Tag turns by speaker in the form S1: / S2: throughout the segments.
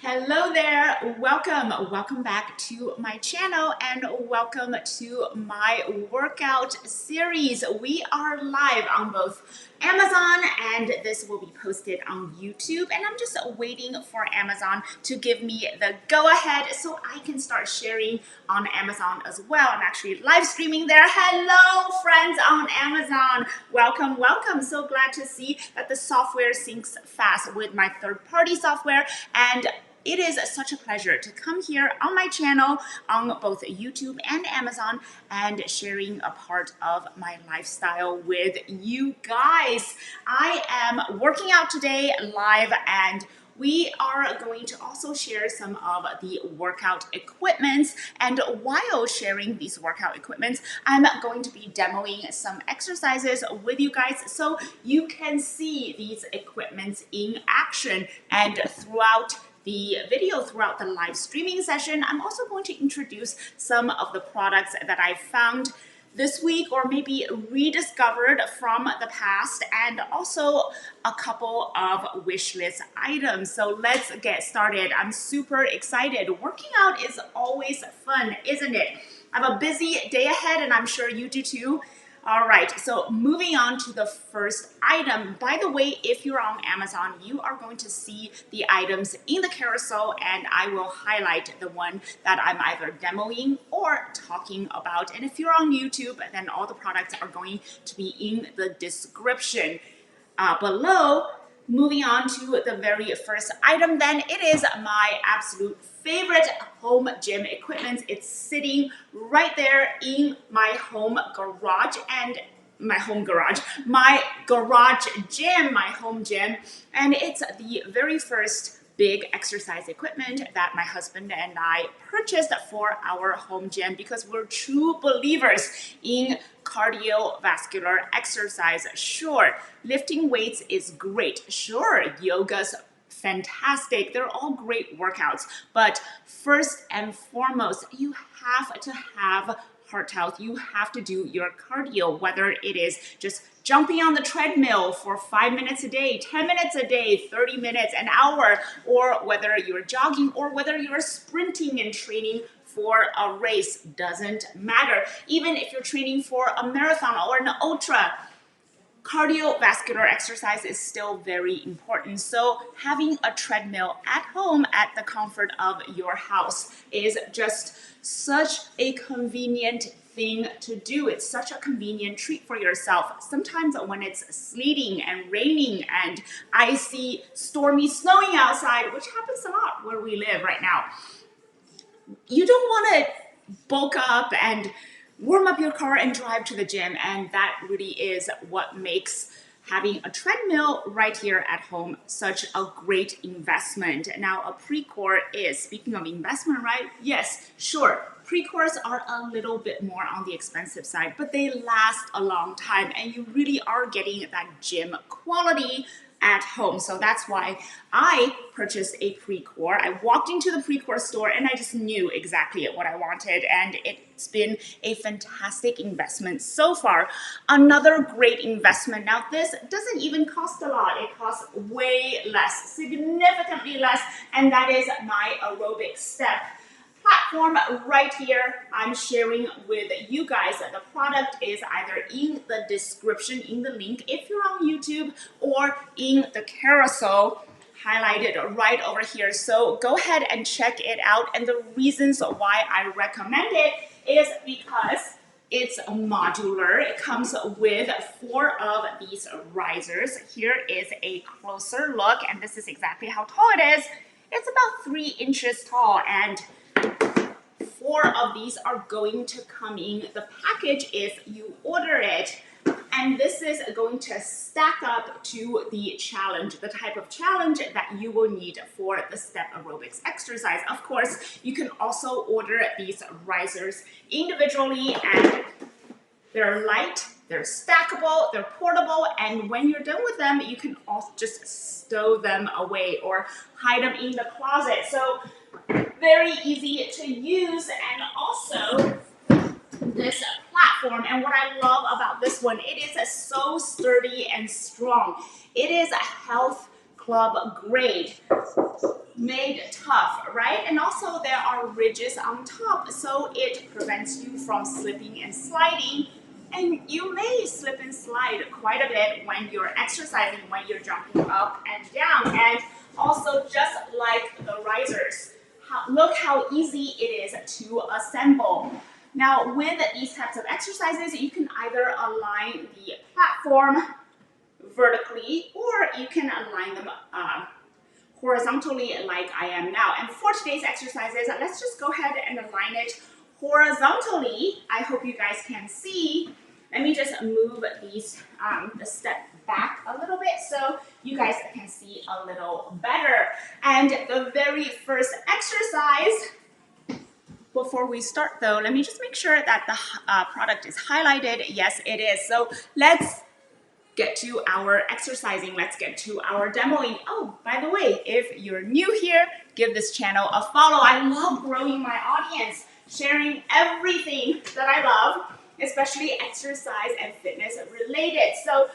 S1: Hello there, welcome back to my channel and welcome to my workout series. We are live on both Amazon and this will be posted on YouTube, and I'm just waiting for Amazon to give me the go ahead so I can start sharing on Amazon as well. I'm actually live streaming there. Hello friends on Amazon, welcome. So glad to see that the software syncs fast with my third-party software, and it is such a pleasure to come here on my channel on both YouTube and Amazon and sharing a part of my lifestyle with you guys. I am working out today live, and we are going to also share some of the workout equipments. And while sharing these workout equipments, I'm going to be demoing some exercises with you guys so you can see these equipments in action. And throughout the video, throughout the live streaming session, I'm also going to introduce some of the products that I found this week or maybe rediscovered from the past, and also a couple of wish list items. So let's get started. I'm super excited. Working out is always fun, isn't it? I have a busy day ahead and I'm sure you do too. All right, so moving on to the first item. By the way, if you're on Amazon, you are going to see the items in the carousel, and I will highlight the one that I'm either demoing or talking about. And if you're on YouTube, then all the products are going to be in the description below. Moving on to the very first item, then it is my absolute favorite home gym equipment. It's sitting right there in my home garage my home gym, and it's the very first big exercise equipment that my husband and I purchased for our home gym because we're true believers in cardiovascular exercise. Sure, lifting weights is great. Sure, yoga's fantastic. They're all great workouts. But first and foremost, you have to have heart health. You have to do your cardio, whether it is just jumping on the treadmill for 5 minutes a day, 10 minutes a day, 30 minutes, an hour, or whether you're jogging or whether you're sprinting and training for a race, doesn't matter. Even if you're training for a marathon or an ultra, cardiovascular exercise is still very important. So having a treadmill at home at the comfort of your house is just such a convenient thing to do. It's such a convenient treat for yourself. Sometimes when it's sleeting and raining and icy, stormy, snowing outside, which happens a lot where we live right now, you don't want to bulk up and warm up your car and drive to the gym, and that really is what makes having a treadmill right here at home such a great investment. Now, a Precor is, speaking of investment, right? Yes, sure. Precors are a little bit more on the expensive side, but they last a long time, and you really are getting that gym quality at home. So that's why I purchased a Precor. I walked into the Precor store and I just knew exactly what I wanted, and it's been a fantastic investment so far. Another great investment. Now, this doesn't even cost a lot. It costs way less, significantly less, and that is my aerobic step platform right here. I'm sharing with you guys. The product is either in the description, in the link if you're on YouTube, or in the carousel highlighted right over here. So go ahead and check it out. And the reasons why I recommend it is because it's modular. It comes with 4 of these risers. Here is a closer look, and this is exactly how tall it is. It's about 3 inches tall, and 4 of these are going to come in the package if you order it. And this is going to stack up to the challenge, the type of challenge that you will need for the step aerobics exercise. Of course, you can also order these risers individually, and they're light, they're stackable, they're portable, and when you're done with them, you can also just stow them away or hide them in the closet. So very easy to use, and also this platform. And what I love about this one, it is so sturdy and strong. It is a health club grade. made tough, right? And also there are ridges on top, so it prevents you from slipping and sliding. And you may slip and slide quite a bit when you're exercising, when you're jumping up and down. And also, just like the risers, look how easy it is to assemble. Now, with these types of exercises, you can either align the platform vertically, or you can align them horizontally like I am now. And for today's exercises, let's just go ahead and align it horizontally. I hope you guys can see. Let me just move these the step back a little bit so you guys can see a little better. And the very first exercise, before we start though, let me just make sure that the product is highlighted. Yes, it is. So let's get to our exercising. Let's get to our demoing. Oh, by the way, if you're new here, give this channel a follow. I love growing my audience, sharing everything that I love, especially exercise and fitness related. So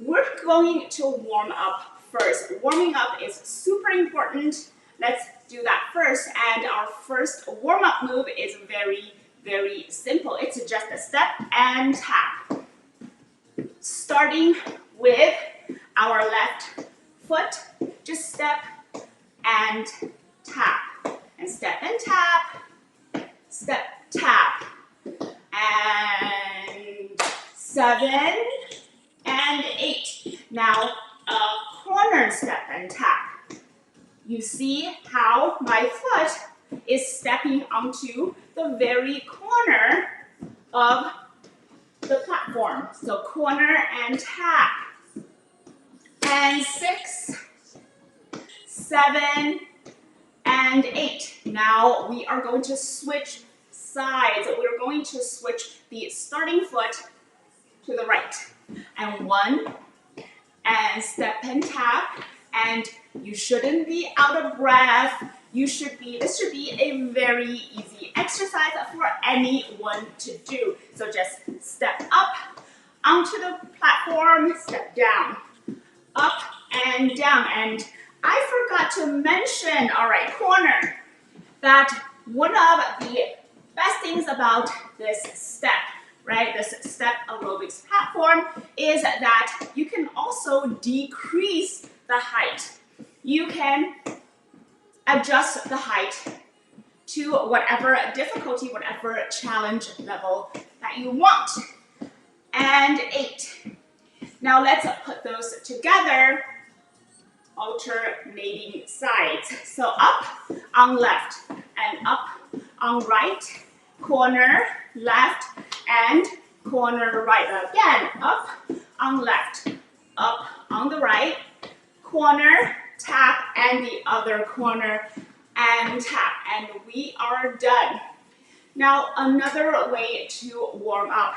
S1: we're going to warm up first. Warming up is super important. Let's do that first. And our first warm-up move is very, very simple. It's just a step and tap. Starting with our left foot, just step and tap. And step and tap, step, tap. And 7 and 8. Now, a corner step and tap. You see how my foot is stepping onto the very corner of the platform. So corner and tap. And 6, 7, and 8. Now we are going to switch sides. We're going to switch the starting foot to the right. And 1, and step and tap. And you shouldn't be out of breath. This should be a very easy exercise for anyone to do. So just step up onto the platform, step down, up and down. And I forgot to mention, all right, corner, that one of the best things about this step, right, this step aerobics platform is that you can also decrease the height. You can adjust the height to whatever difficulty, whatever challenge level that you want. And 8. Now let's put those together, alternating sides. So up on left and up on right, corner left and corner right. Again, up on left, up on the right, corner, tap, and the other corner, and tap. And we are done. Now, another way to warm up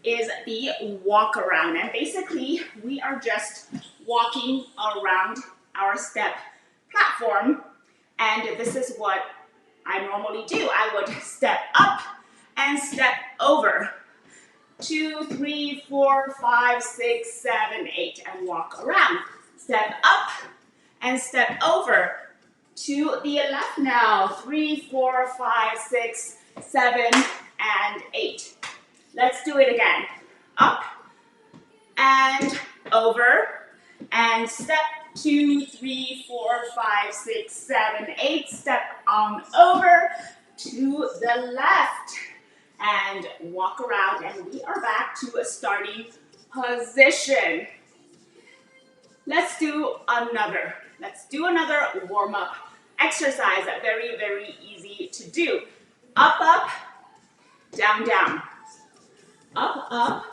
S1: is the walk around. And basically, we are just walking around our step platform. And this is what I normally do. I would step up and step over. 2, 3, 4, 5, 6, 7, 8, and walk around. Step up and step over. To the left now. 3, 4, 5, 6, 7, and 8. Let's do it again. Up and over and step 2, 3, 4, 5, 6, 7, 8. Step on over to the left and walk around, and we are back to a starting position. Let's do another warm-up exercise. Very, very easy to do. Up, up, down, down. Up, up,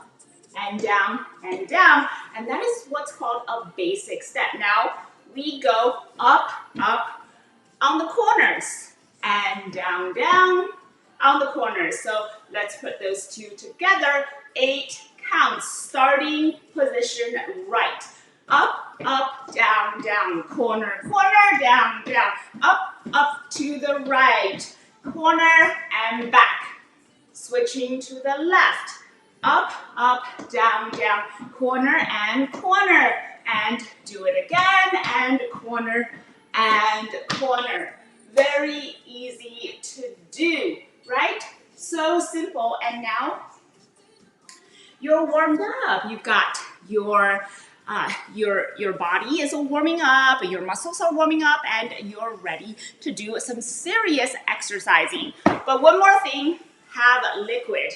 S1: and down, and down. And that is what's called a basic step. Now, we go up, up on the corners, and down, down on the corners. So let's put those two together. 8 counts. Starting position right. Up, up, down, down, corner, corner, down, down, up, up to the right, corner, and back. Switching to the left, up, up, down, down, corner, and do it again, and corner, and corner. Very easy to do, right? So simple. And now you're warmed up. You've got your body is warming up, your muscles are warming up, and you're ready to do some serious exercising. But one more thing, have liquid.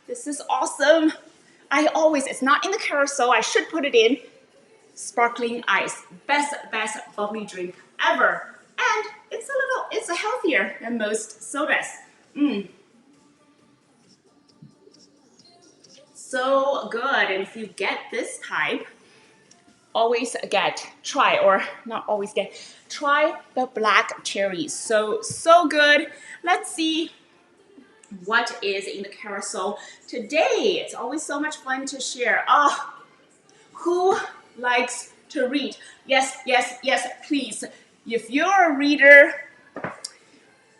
S1: This is awesome. It's not in the carousel, I should put it in. Sparkling ice, best bubbly drink ever. And it's healthier than most sodas. So good. And if you get this type, try the black cherries. So good. Let's see what is in the carousel today. It's always so much fun to share. Who likes to read? Yes, please. If you're a reader,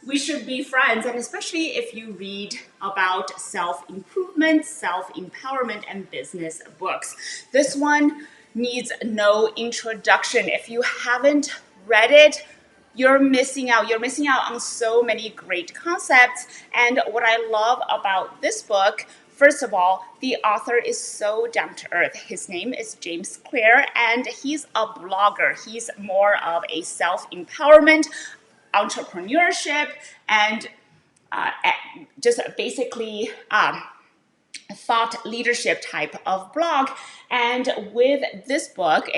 S1: we should be friends, and especially if you read about self-improvement, self-empowerment, and business books. This one needs no introduction. If you haven't read it, you're missing out. You're missing out on so many great concepts. And what I love about this book, first of all, the author is so down to earth. His name is James Clear, and he's a blogger. He's more of a self-empowerment, entrepreneurship, and just basically thought leadership type of blog. And with this book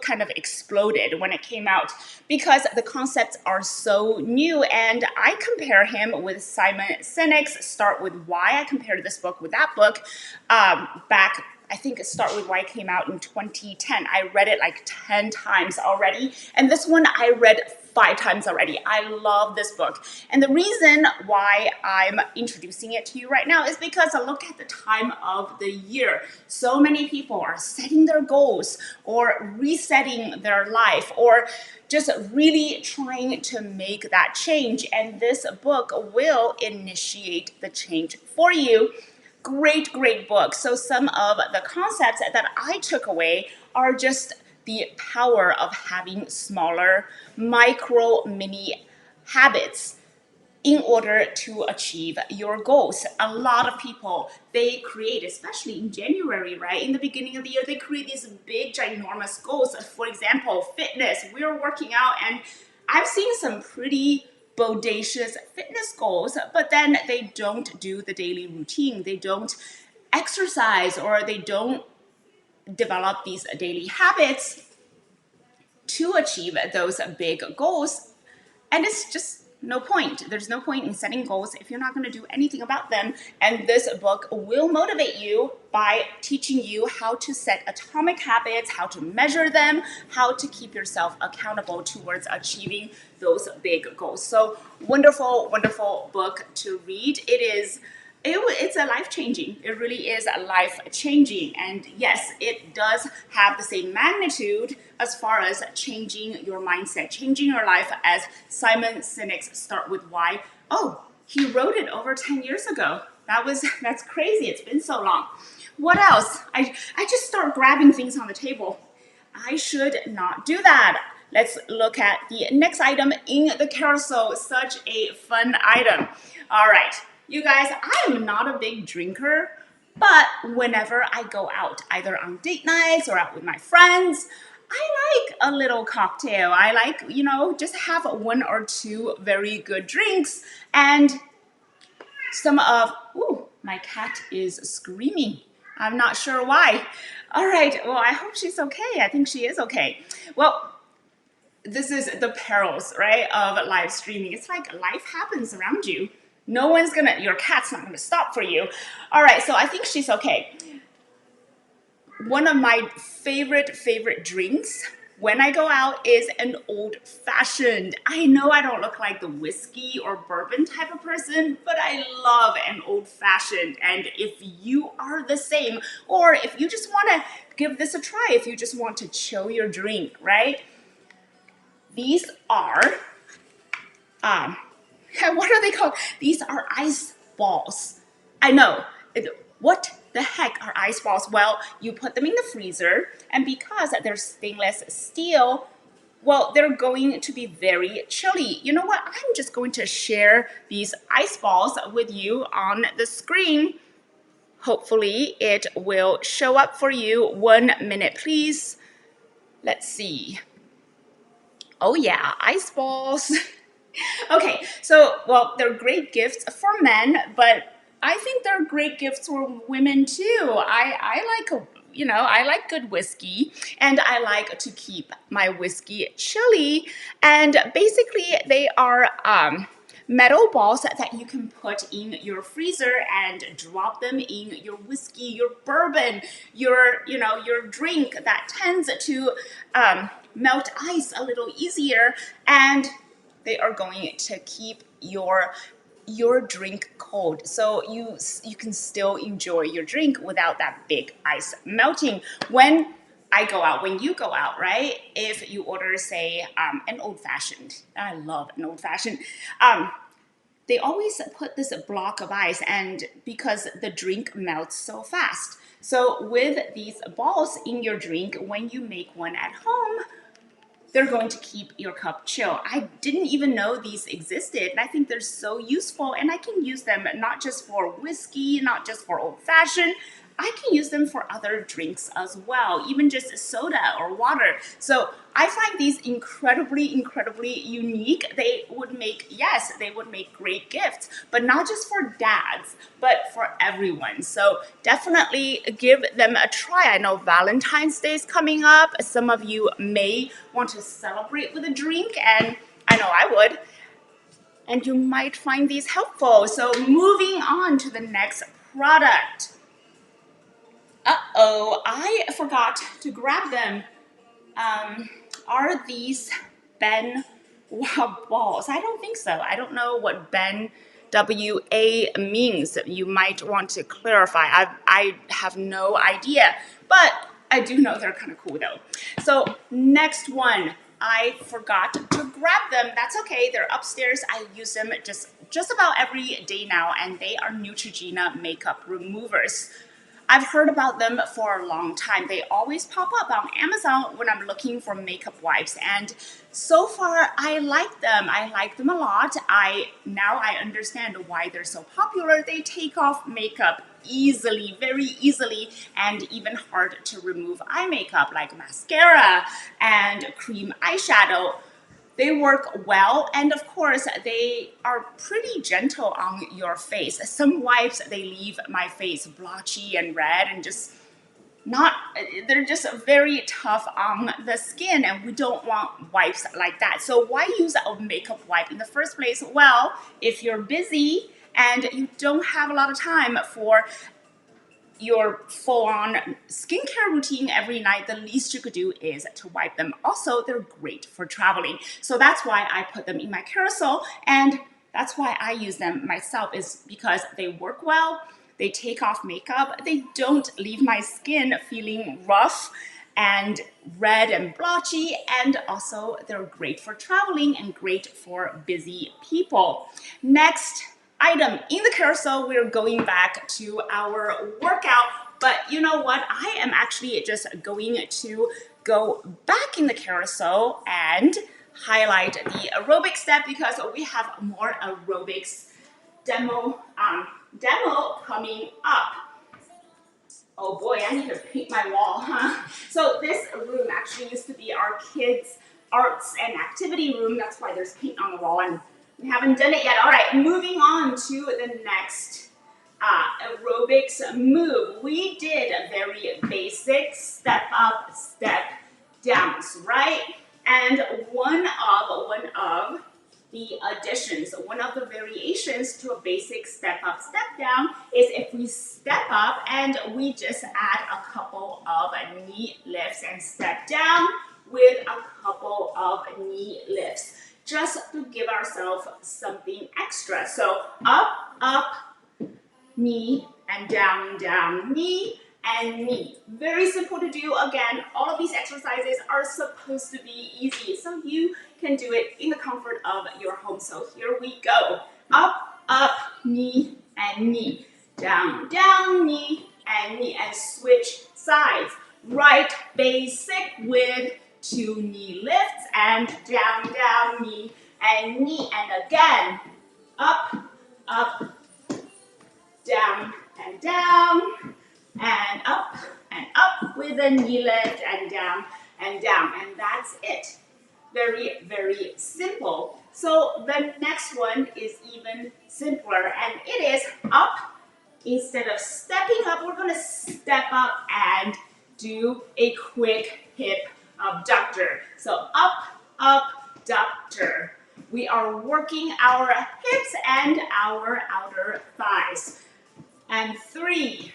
S1: kind of exploded when it came out because the concepts are so new. And I compare him with Simon Sinek's Start With Why. I compared this book with that book back. I think Start With Why came out in 2010. I read it like 10 times already. And this one I read 5 times already. I love this book. And the reason why I'm introducing it to you right now is because I look at the time of the year. So many people are setting their goals or resetting their life or just really trying to make that change. And this book will initiate the change for you. Great book. So some of the concepts that I took away are just the power of having smaller, mini habits in order to achieve your goals. A lot of people, they create, especially in January, right? In the beginning of the year, they create these big, ginormous goals. For example, fitness. We're working out, and I've seen some pretty bodacious fitness goals, but then they don't do the daily routine. They don't exercise, or they don't develop these daily habits to achieve those big goals. And it's just no point. There's no point in setting goals if you're not going to do anything about them. And this book will motivate you by teaching you how to set atomic habits, how to measure them, how to keep yourself accountable towards achieving those big goals. So wonderful book to read. It's a life-changing. It really is a life-changing. And yes, it does have the same magnitude as far as changing your mindset, changing your life as Simon Sinek's Start With Why. Oh, he wrote it over 10 years ago. That's crazy. It's been so long. What else? I just start grabbing things on the table. I should not do that. Let's look at the next item in the carousel. Such a fun item. All right. You guys, I am not a big drinker, but whenever I go out, either on date nights or out with my friends, I like a little cocktail. I like, just have 1 or 2 very good drinks. And my cat is screaming. I'm not sure why. All right, well, I hope she's okay. I think she is okay. Well, this is the perils, right, of live streaming. It's like life happens around you. Your cat's not gonna stop for you. All right, so I think she's okay. One of my favorite drinks when I go out is an old-fashioned. I know I don't look like the whiskey or bourbon type of person, but I love an old-fashioned. And if you are the same, or if you just wanna give this a try, if you just want to chill your drink, right? These are, what are they called? These are ice balls. I know. What the heck are ice balls? Well, you put them in the freezer, and because they're stainless steel, well, they're going to be very chilly. You know what? I'm just going to share these ice balls with you on the screen. Hopefully it will show up for you. 1 minute, please. Let's see. Oh yeah, ice balls. Okay, so, well, they're great gifts for men, but I think they're great gifts for women too. I like, I like good whiskey, and I like to keep my whiskey chilly. And basically, they are metal balls that you can put in your freezer and drop them in your whiskey, your bourbon, your drink that tends to melt ice a little easier, and they are going to keep your drink cold, so you can still enjoy your drink without that big ice melting. When you go out, right? If you order, say, an old fashioned, I love an old fashioned. They always put this block of ice, and because the drink melts so fast. So with these balls in your drink, when you make one at home, they're going to keep your cup chill. I didn't even know these existed, and I think they're so useful, and I can use them not just for whiskey, not just for old fashioned. I can use them for other drinks as well, even just soda or water. So I find these incredibly, incredibly unique. They would make great gifts, but not just for dads, but for everyone. So definitely give them a try. I know Valentine's Day is coming up. Some of you may want to celebrate with a drink, and I know I would. And you might find these helpful. So moving on to the next product. Uh-oh, I forgot to grab them. Are these Ben balls? I don't think so. I don't know what Ben WA means. You might want to clarify. I have no idea, but I do know they're kind of cool though. So next one, I forgot to grab them. That's okay. They're upstairs. I use them just about every day now, and they are Neutrogena makeup removers. I've heard about them for a long time. They always pop up on Amazon when I'm looking for makeup wipes, and so far I like them. I like them a lot. Now I understand why they're so popular. They take off makeup easily, very easily, and even hard to remove eye makeup like mascara and cream eyeshadow. They work well, and of course, they are pretty gentle on your face. Some wipes, they leave my face blotchy and red and they're just very tough on the skin, and we don't want wipes like that. So why use a makeup wipe in the first place? Well, if you're busy and you don't have a lot of time for your full-on skincare routine every night, the least you could do is to wipe them. Also, they're great for traveling. So that's why I put them in my carousel, and that's why I use them myself, is because they work well, they take off makeup, they don't leave my skin feeling rough and red and blotchy, and also they're great for traveling and great for busy people. Next item in the carousel, we're going back to our workout, but you know what? I am actually just going to go back in the carousel and highlight the aerobic step, because we have more aerobics demo coming up. Oh boy, I need to paint my wall, huh? So this room actually used to be our kids' arts and activity room. That's why there's paint on the wall, and we haven't done it yet. All right, moving on to the next aerobics move. We did a very basic step up, step downs, right? And one of the additions, one of the variations to a basic step up, step down is if we step up and we just add a couple of knee lifts and step down with a couple of knee lifts, just to give ourselves something extra. So up, knee, and down, knee, and knee. Very simple to do. Again, all of these exercises are supposed to be easy, so you can do it in the comfort of your home. So here we go. Up, knee, and knee. Down, knee, and switch sides. Right basic with 2 knee lifts, and down, down, knee, and again, up, up, down, and up with a knee lift, and down, and that's it. Very, very simple. So the next one is even simpler, and it is up. Instead of stepping up, we're going to step up and do a quick hip abductor. So up, abductor. We are working our hips and our outer thighs. And 3,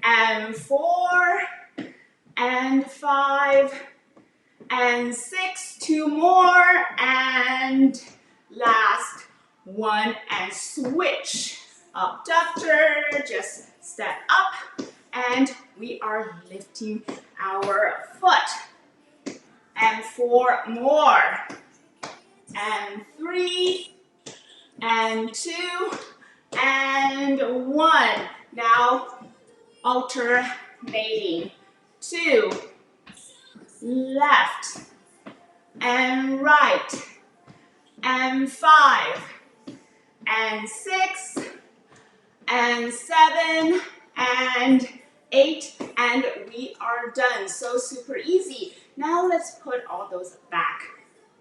S1: and 4, and 5, and 6, 2 more, and last 1, and switch. Abductor, just step up, and we are lifting our foot. And 4 more, and 3, and 2, and 1. Now, alternating. 2, left, and right, and 5, and 6, and 7, and 8, and we are done. So super easy. Now let's put all those back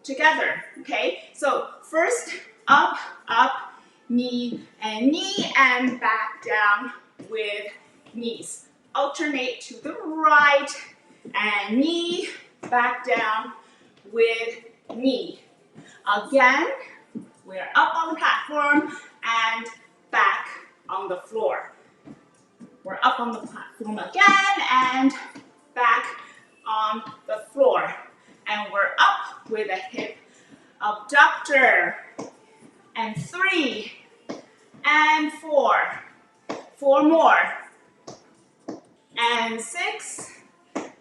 S1: together, okay? So first, up, up, knee, and back down with knees. Alternate to the right, and knee, back down with knee. Again, we're up on the platform and back on the floor. We're up on the platform again and back on the floor. And we're up with a hip abductor. And 3, and 4. 4 more. And 6,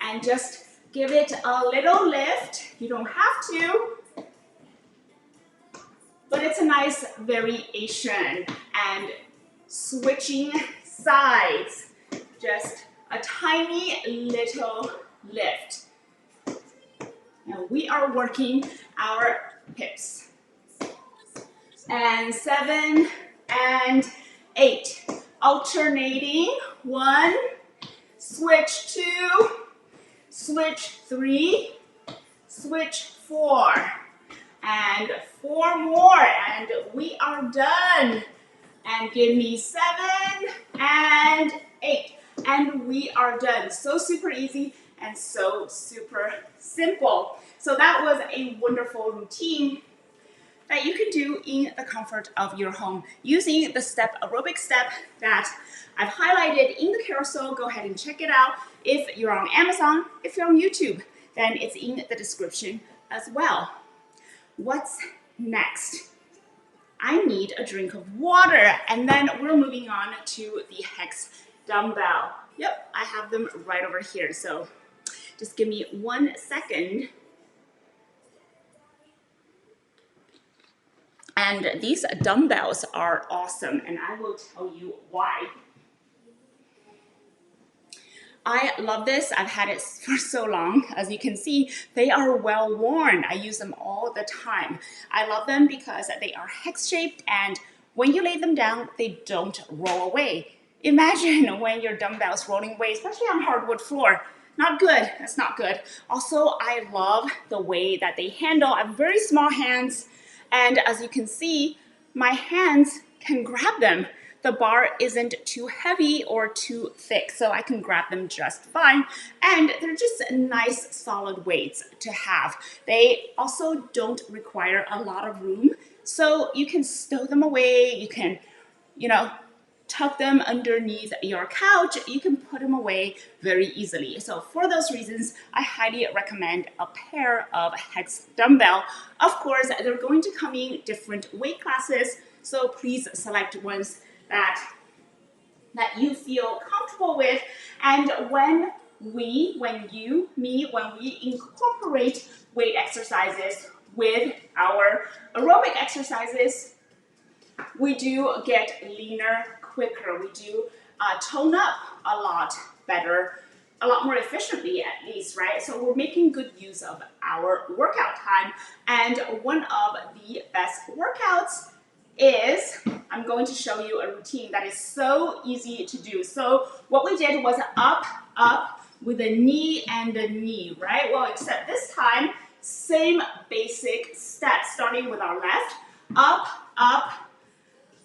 S1: and just give it a little lift. You don't have to, but it's a nice variation. And switching sides, just a tiny little lift. Now we are working our hips. And 7, and 8. Alternating. 1, switch 2, switch 3, switch 4, and 4 more, and we are done. And give me 7, and 8, and we are done. So super easy and so super simple. So that was a wonderful routine that you can do in the comfort of your home using the aerobic step that I've highlighted in the carousel. Go ahead and check it out. If you're on Amazon, if you're on YouTube, then it's in the description as well. What's next? I need a drink of water, and then we're moving on to the hex dumbbell. Yep, I have them right over here, so just give me 1 second. And these dumbbells are awesome, and I will tell you why. I love this. I've had it for so long. As you can see, they are well worn. I use them all the time. I love them because they are hex-shaped, and when you lay them down, they don't roll away. Imagine when your dumbbells rolling away, especially on hardwood floor. Not good. That's not good. Also, I love the way that they handle. I have very small hands, and as you can see, my hands can grab them. The bar isn't too heavy or too thick, so I can grab them just fine. And they're just nice, solid weights to have. They also don't require a lot of room, so you can stow them away. You can, tuck them underneath your couch. You can put them away very easily. So for those reasons, I highly recommend a pair of hex dumbbell. Of course, they're going to come in different weight classes, so please select ones that you feel comfortable with. And when we incorporate weight exercises with our aerobic exercises, we do get leaner quicker. We do tone up a lot better a lot more efficiently at least, right? So we're making good use of our workout time. And one of the best workouts is, I'm going to show you a routine that is so easy to do. So what we did was up, up with a knee and a knee, right? Well, except this time, same basic steps, starting with our left, up, up,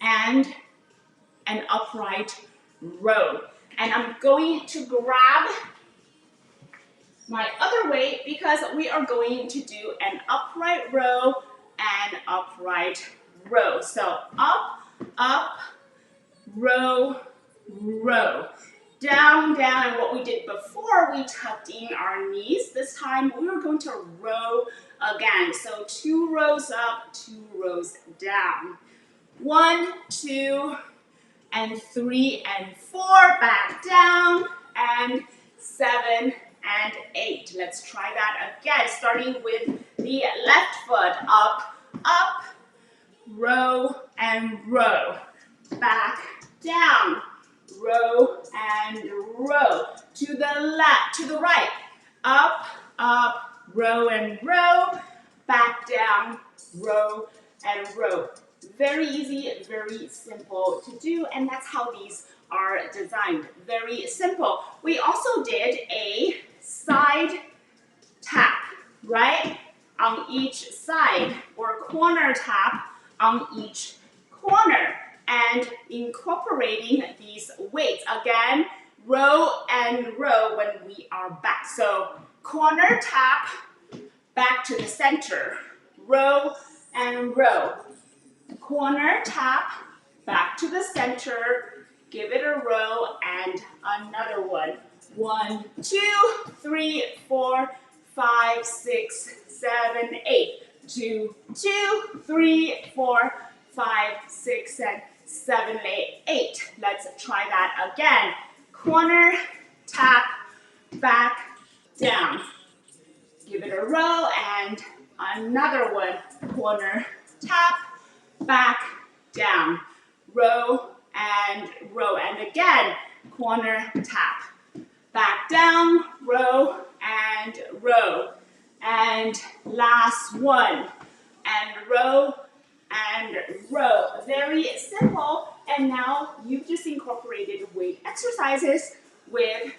S1: and an upright row. And I'm going to grab my other weight because we are going to do an upright row and upright row. So up, up, row, row. Down, down, and what we did before, we tucked in our knees. This time we are going to row again. So 2 rows up, 2 rows down. 1, 2, and 3 and 4, back down, and 7 and 8. Let's try that again, starting with the left foot, up, up, row and row, back, down, row and row, to the left, to the right, up, up, row and row, back down, row and row. Very easy, very simple to do, and that's how these are designed. Very simple. We also did a side tap, right? On each side, or corner tap on each corner, and incorporating these weights. Again, row and row when we are back. So corner tap, back to the center, row and row. Corner tap, back to the center, give it a row, and another one. 1, 2, 3, 4, 5, 6, 7, 8. 2, 2, 3, 4, 5, 6, and 7, 8. Let's try that again. Corner, tap, back, down. Give it a row, and another one. Corner, tap, back, down, row, and again, corner, tap, back, down, row, and last one, and row, very simple, and now you've just incorporated weight exercises with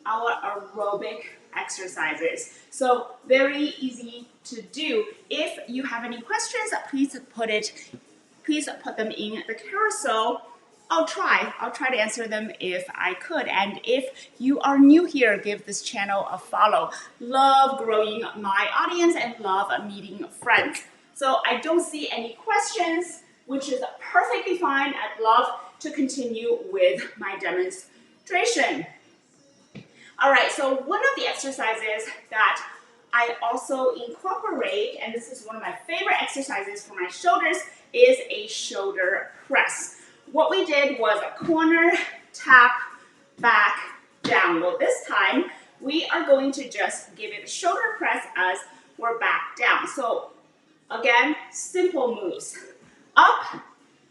S1: our aerobic exercises. So very easy to do. If you have any questions, please put them in the carousel. I'll try to answer them if I could. And if you are new here, give this channel a follow. Love growing my audience and love meeting friends. So I don't see any questions, which is perfectly fine. I'd love to continue with my demonstration. All right, so one of the exercises that I also incorporate, and this is one of my favorite exercises for my shoulders, is a shoulder press. What we did was a corner, tap, back, down. Well, this time we are going to just give it a shoulder press as we're back down. So again, simple moves. Up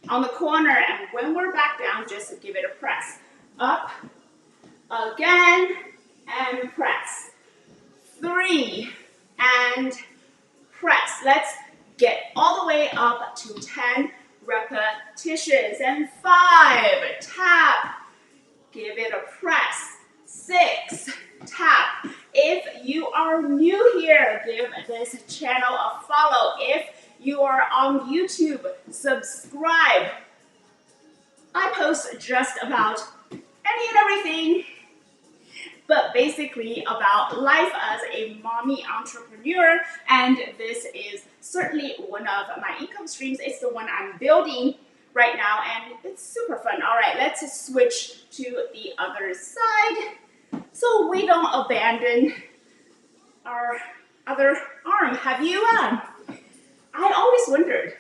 S1: on the corner, and when we're back down, just give it a press. Up, again, and press. 3, and press. Let's get all the way up to 10 repetitions. And 5, tap, give it a press. 6, tap. If you are new here, give this channel a follow. If you are on YouTube, subscribe. I post just about any and everything, but basically about life as a mommy entrepreneur, and this is certainly one of my income streams. It's the one I'm building right now, and it's super fun. All right, let's switch to the other side so we don't abandon our other arm. Have you? I always wondered,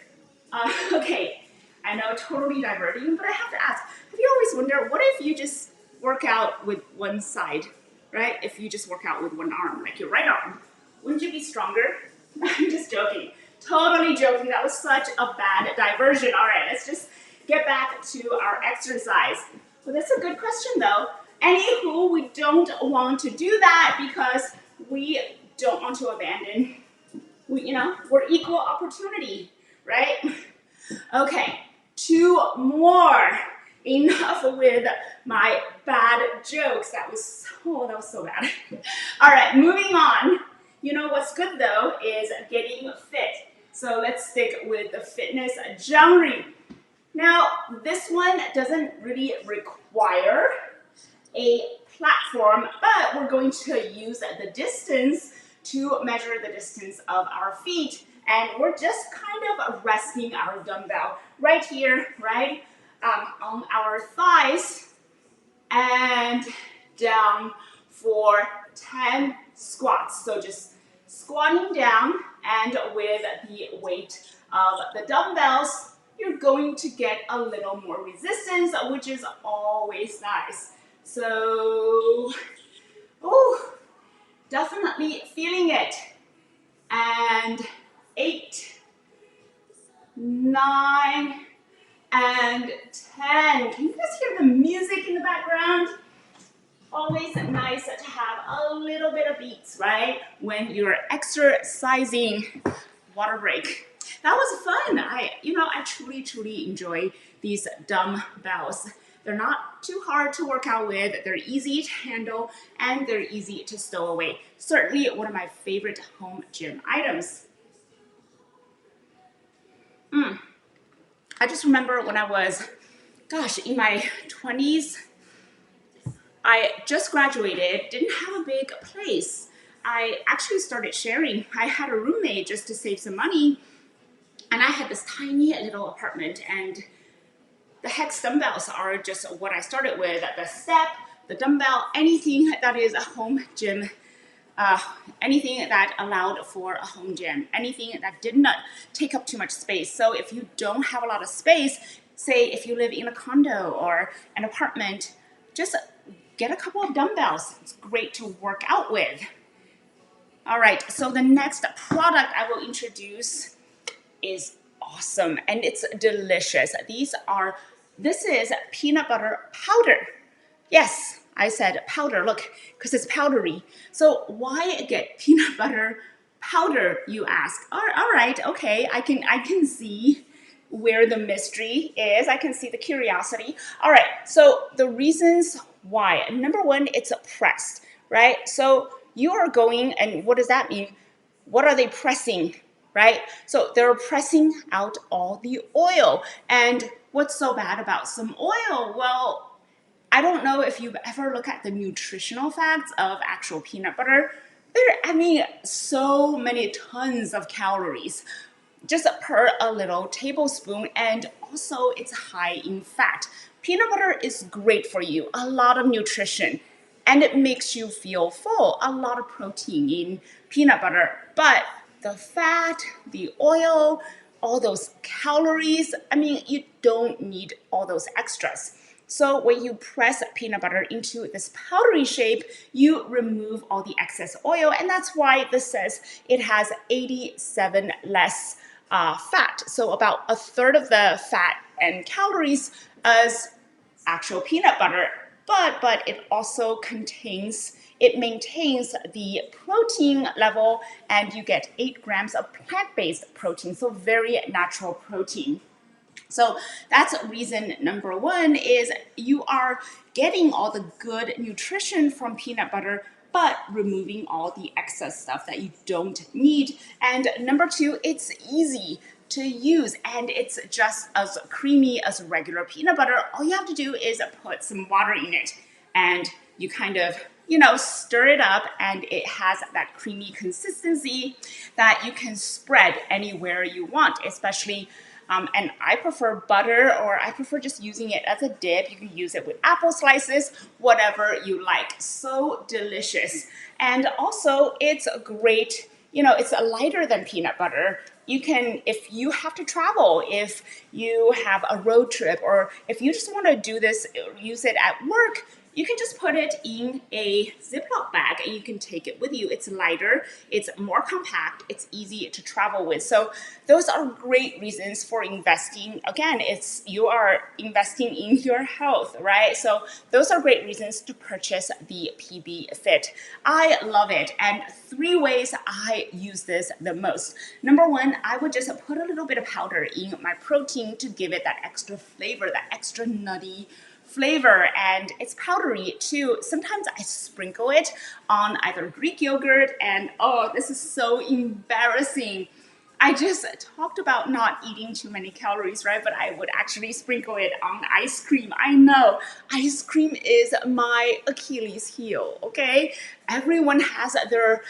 S1: okay, I know, totally diverting, but I have to ask, have you always wondered, what if you just work out with one side, right? If you just work out with one arm, like your right arm, wouldn't you be stronger? I'm just joking, totally joking. That was such a bad diversion. All right, let's just get back to our exercise. Well, that's a good question though. Anywho, we don't want to do that because we don't want to abandon. We're equal opportunity, right? Okay, two more. Enough with my bad jokes. That was so bad. All right, moving on. You know what's good though is getting fit. So let's stick with the fitness genre. Now, this one doesn't really require a platform, but we're going to use the distance to measure the distance of our feet. And we're just kind of resting our dumbbell right here, right on our thighs, and down for 10 squats. So just squatting down, and with the weight of the dumbbells, you're going to get a little more resistance, which is always nice. So, definitely feeling it. And 8, 9, and 10. Can you guys hear the music in the background? Always nice to have a little bit of beats, right? When you're exercising. Water break. That was fun. I truly enjoy these dumbbells. They're not too hard to work out with. They're easy to handle, and they're easy to stow away. Certainly one of my favorite home gym items. I just remember when I was, in my 20s, I just graduated, didn't have a big place. I actually started sharing. I had a roommate just to save some money, and I had this tiny little apartment, and the hex dumbbells are just what I started with. The step, the dumbbell, anything that is a home gym, anything that allowed for a home gym, anything that did not take up too much space. So if you don't have a lot of space, say if you live in a condo or an apartment, just get a couple of dumbbells. It's great to work out with. All right, so the next product I will introduce is awesome, and it's delicious. This is peanut butter powder. Yes, I said powder, look, because it's powdery. So why get peanut butter powder, you ask? All right, okay, I can see where the mystery is. I can see the curiosity. All right, so the reasons why. Number one, it's pressed, right? So you are going, and what does that mean? What are they pressing, right? So they're pressing out all the oil. And what's so bad about some oil? Well, I don't know if you've ever looked at the nutritional facts of actual peanut butter. So many tons of calories just per a little tablespoon, and also it's high in fat. Peanut butter is great for you, a lot of nutrition, and it makes you feel full, a lot of protein in peanut butter. But the fat, the oil, all those calories, you don't need all those extras. So when you press peanut butter into this powdery shape, you remove all the excess oil, and that's why this says it has 87 less fat. So about a third of the fat and calories as actual peanut butter, but it also maintains the protein level, and you get 8 grams of plant-based protein, so very natural protein. So that's reason number one, is you are getting all the good nutrition from peanut butter, but removing all the excess stuff that you don't need. And number two, it's easy to use, and it's just as creamy as regular peanut butter. All you have to do is put some water in it, and you kind of stir it up, and it has that creamy consistency that you can spread anywhere you want, especially and I prefer butter, or I prefer just using it as a dip. You can use it with apple slices, whatever you like. So delicious. And also it's great, it's lighter than peanut butter. You can, if you have to travel, if you have a road trip, or if you just want to do this, use it at work, you can just put it in a Ziploc bag and you can take it with you. It's lighter, it's more compact, it's easy to travel with. So those are great reasons for investing. Again, you are investing in your health, right? So those are great reasons to purchase the PB Fit. I love it. And 3 ways I use this the most. Number 1, I would just put a little bit of powder in my protein to give it that extra flavor, that extra nutty flavor, and it's powdery too. Sometimes I sprinkle it on either Greek yogurt, and oh, this is so embarrassing. I just talked about not eating too many calories, right? But I would actually sprinkle it on ice cream. I know, ice cream is my Achilles heel, okay? Everyone has their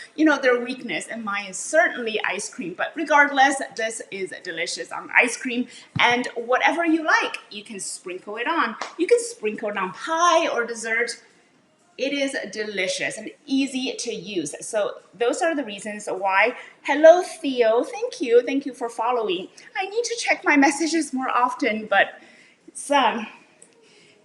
S1: weakness, and mine is certainly ice cream. But regardless, this is delicious on ice cream, and whatever you like, you can sprinkle it on. You can sprinkle it on pie or dessert. It is delicious and easy to use. So those are the reasons why. Hello, Theo. Thank you. Thank you for following. I need to check my messages more often, but it's got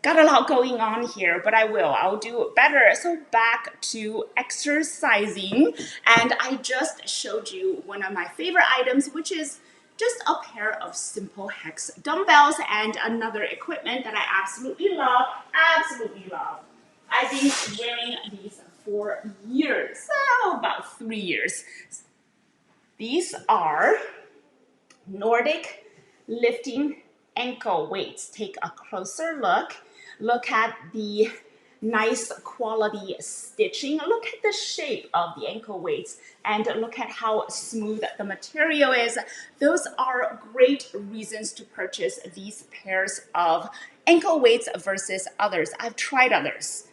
S1: a lot going on here, but I will. I'll do better. So back to exercising. And I just showed you one of my favorite items, which is just a pair of simple hex dumbbells and another equipment that I absolutely love. Absolutely love. I've been wearing these for years, so about 3 years. These are Nordic lifting ankle weights. Take a closer look. Look at the nice quality stitching. Look at the shape of the ankle weights and look at how smooth the material is. Those are great reasons to purchase these pairs of ankle weights versus others. I've tried others.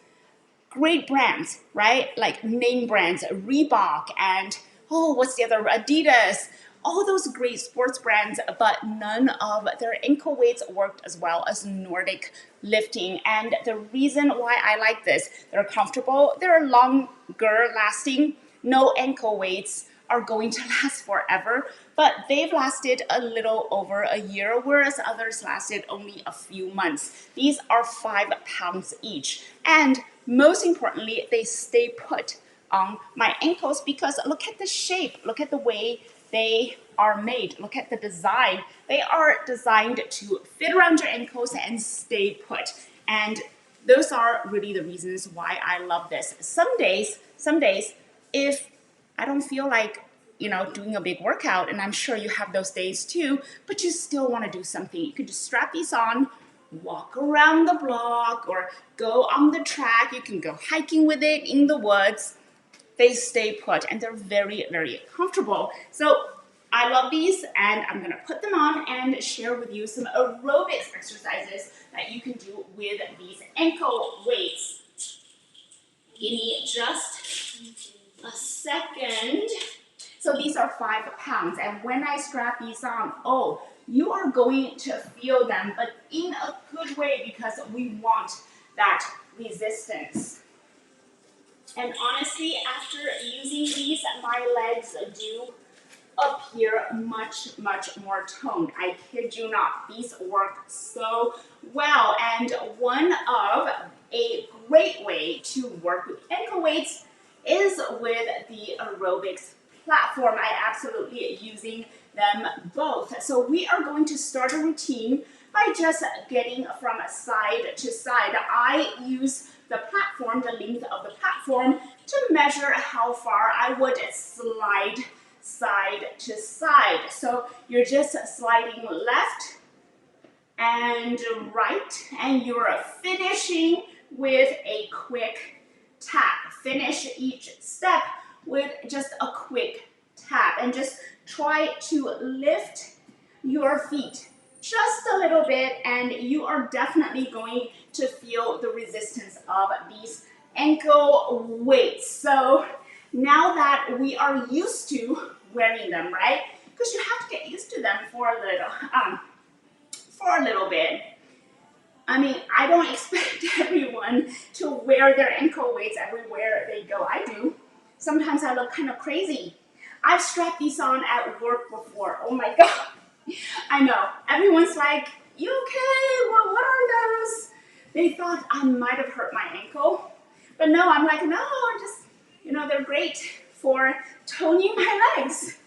S1: Great brands, right? Like name brands, Reebok and, what's the other? Adidas. All those great sports brands, but none of their ankle weights worked as well as Nordic lifting. And the reason why I like this, they're comfortable, they're longer lasting, no ankle weights are going to last forever, but they've lasted a little over a year, whereas others lasted only a few months. These are 5 pounds each. And most importantly, they stay put on my ankles because look at the shape, look at the way they are made, look at the design. They are designed to fit around your ankles and stay put. And those are really the reasons why I love this. Some days, if I don't feel like, doing a big workout, and I'm sure you have those days too, but you still want to do something, you can just strap these on, walk around the block, or go on the track. You can go hiking with it in the woods. They stay put, and they're very, very comfortable. So I love these, and I'm going to put them on and share with you some aerobics exercises that you can do with these ankle weights. Give me just a second. So these are 5 pounds, and when I strap these on, you are going to feel them, but in a good way because we want that resistance. And honestly, after using these, my legs do appear much, much more toned. I kid you not. These work so well. And one of a great way to work with ankle weights is with the aerobics platform. I absolutely using them both. So we are going to start a routine by just getting from side to side. I use the platform, the length of the platform, to measure how far I would slide side to side. So you're just sliding left and right, and you're finishing with a quick tap. Finish each step with just a quick tap, and just try to lift your feet just a little bit, and you are definitely going to feel the resistance of these ankle weights. So now that we are used to wearing them, right? Because you have to get used to them for a little bit. I mean, I don't expect everyone to wear their ankle weights everywhere they go. I do. Sometimes I look kind of crazy. I've strapped these on at work before. Oh my God. I know. Everyone's like, you okay? Well, what are those? they thought I might have hurt my ankle. But no, I'm like, no, just, they're great for toning my legs.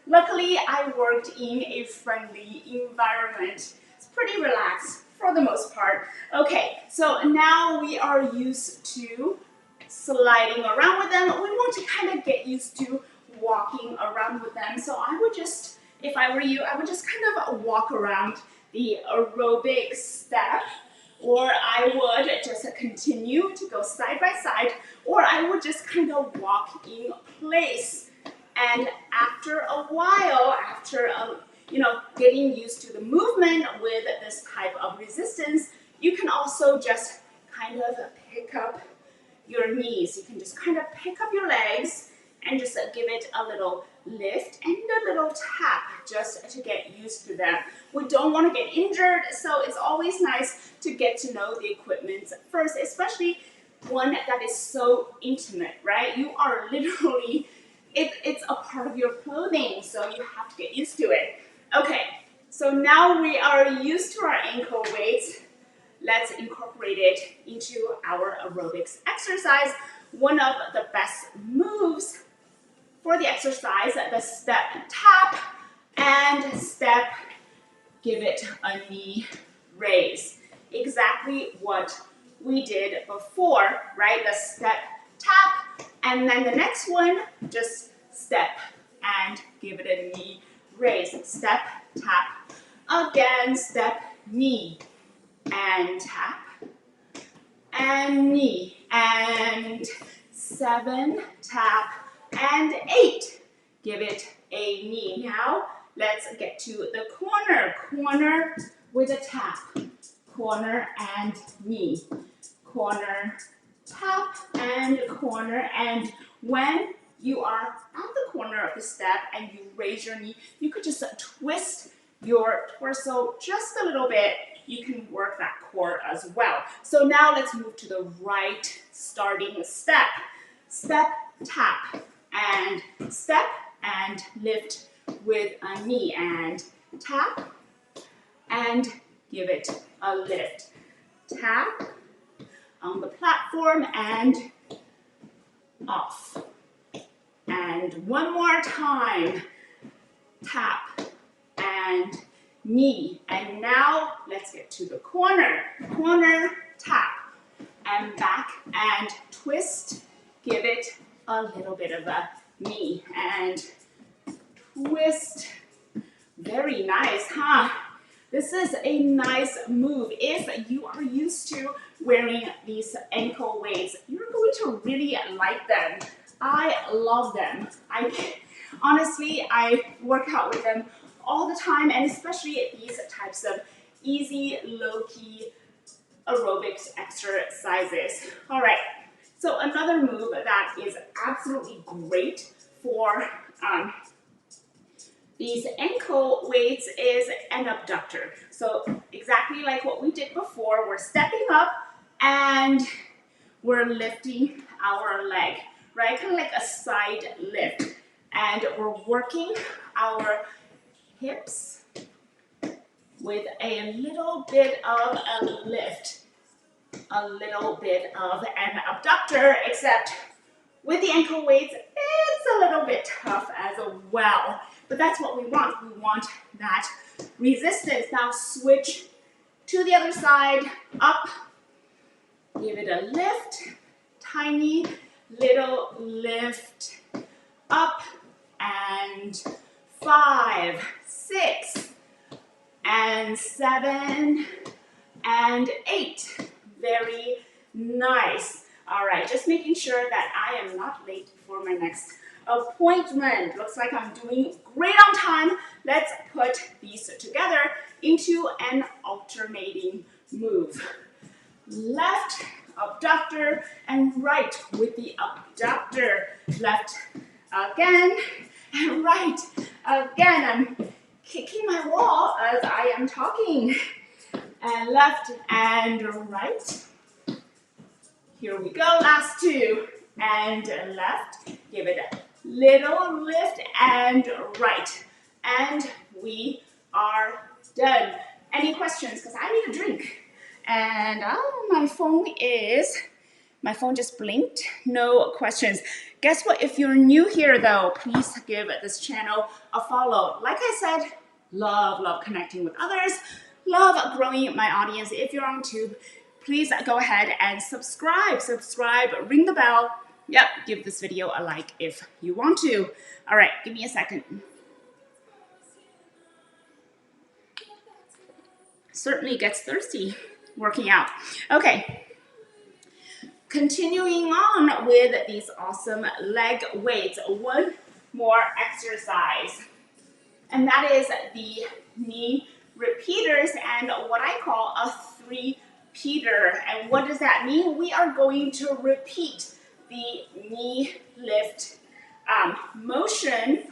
S1: Luckily, I worked in a friendly environment. It's pretty relaxed for the most part. Okay, so now we are used to sliding around with them. We want to kind of get used to walking around with them. So I would just, if I were you, I would just kind of walk around the aerobic step, or I would just continue to go side by side, or I would just kind of walk in place. And after a while, after getting used to the movement with this type of resistance, you can also just kind of pick up your knees. You can just kind of pick up your legs and just give it a little lift and a little tap just to get used to them. We don't want to get injured, so it's always nice to get to know the equipment first, especially one that is so intimate, right? You are literally, it's a part of your clothing, so you have to get used to it. Okay, so now we are used to our ankle weights. Let's incorporate it into our aerobics exercise. One of the best moves for the exercise, the step tap and step, give it a knee raise. Exactly what we did before, right? The step tap, and then the next one, just step and give it a knee raise. Step, tap, again, step, knee, and tap, and knee, and 7, tap, and 8. Give it a knee. Now, let's get to the corner. Corner with a tap. Corner and knee. Corner, tap, and corner. And when you are at the corner of the step and you raise your knee, you could just twist your torso just a little bit. You can work that core as well. So now let's move to the right starting step. Step, tap, and step, and lift with a knee, and tap, and give it a lift. Tap on the platform and off. And one more time. Tap and knee. And now let's get to the corner. Corner, tap, and back and twist. Give it a little bit of a knee and twist. Very nice, huh? This is a nice move. If you are used to wearing these ankle weights, you're going to really like them. I love them. Honestly, I work out with them all the time, and especially these types of easy, low-key aerobics exercises. All right, so another move that is absolutely great for these ankle weights is an abductor. So exactly like what we did before, we're stepping up and we're lifting our leg, right? Kind of like a side lift. And we're working our hips with a little bit of a lift, a little bit of an abductor, except with the ankle weights, it's a little bit tough as well. But that's what we want. We want that resistance. Now switch to the other side, up, give it a lift, tiny little lift, up, and 5, 6, and 7, and 8. Very nice. All right, just making sure that I am not late for my next appointment. Looks like I'm doing great on time. Let's put these together into an alternating move. Left abductor and right with the abductor. Left again and right again. I'm kicking my wall as I am talking. And left and right. Here we go, last 2. And left, give it a little lift and right. And we are done. Any questions? Because I need a drink. And oh, my phone just blinked. No questions. Guess what? If you're new here though, please give this channel a follow. Like I said, love connecting with others. Love growing my audience. If you're on YouTube, please go ahead and subscribe, ring the bell. Yep, give this video a like if you want to. All right, give me a second. Certainly gets thirsty working out. Okay, continuing on with these awesome leg weights. One more exercise, and that is the knee repeaters and what I call a three-peater. And what does that mean? We are going to repeat the knee lift motion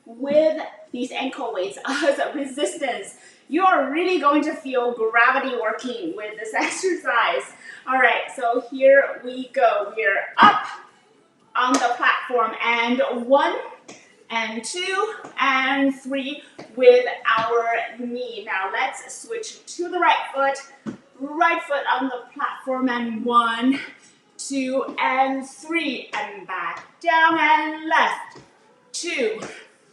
S1: with these ankle weights as resistance. You are really going to feel gravity working with this exercise. All right, so here we go. We're up on the platform, and 1 and 2 and 3 with our knee. Now let's switch to the right foot on the platform, and 1, 2 and 3, and back down and left, 2,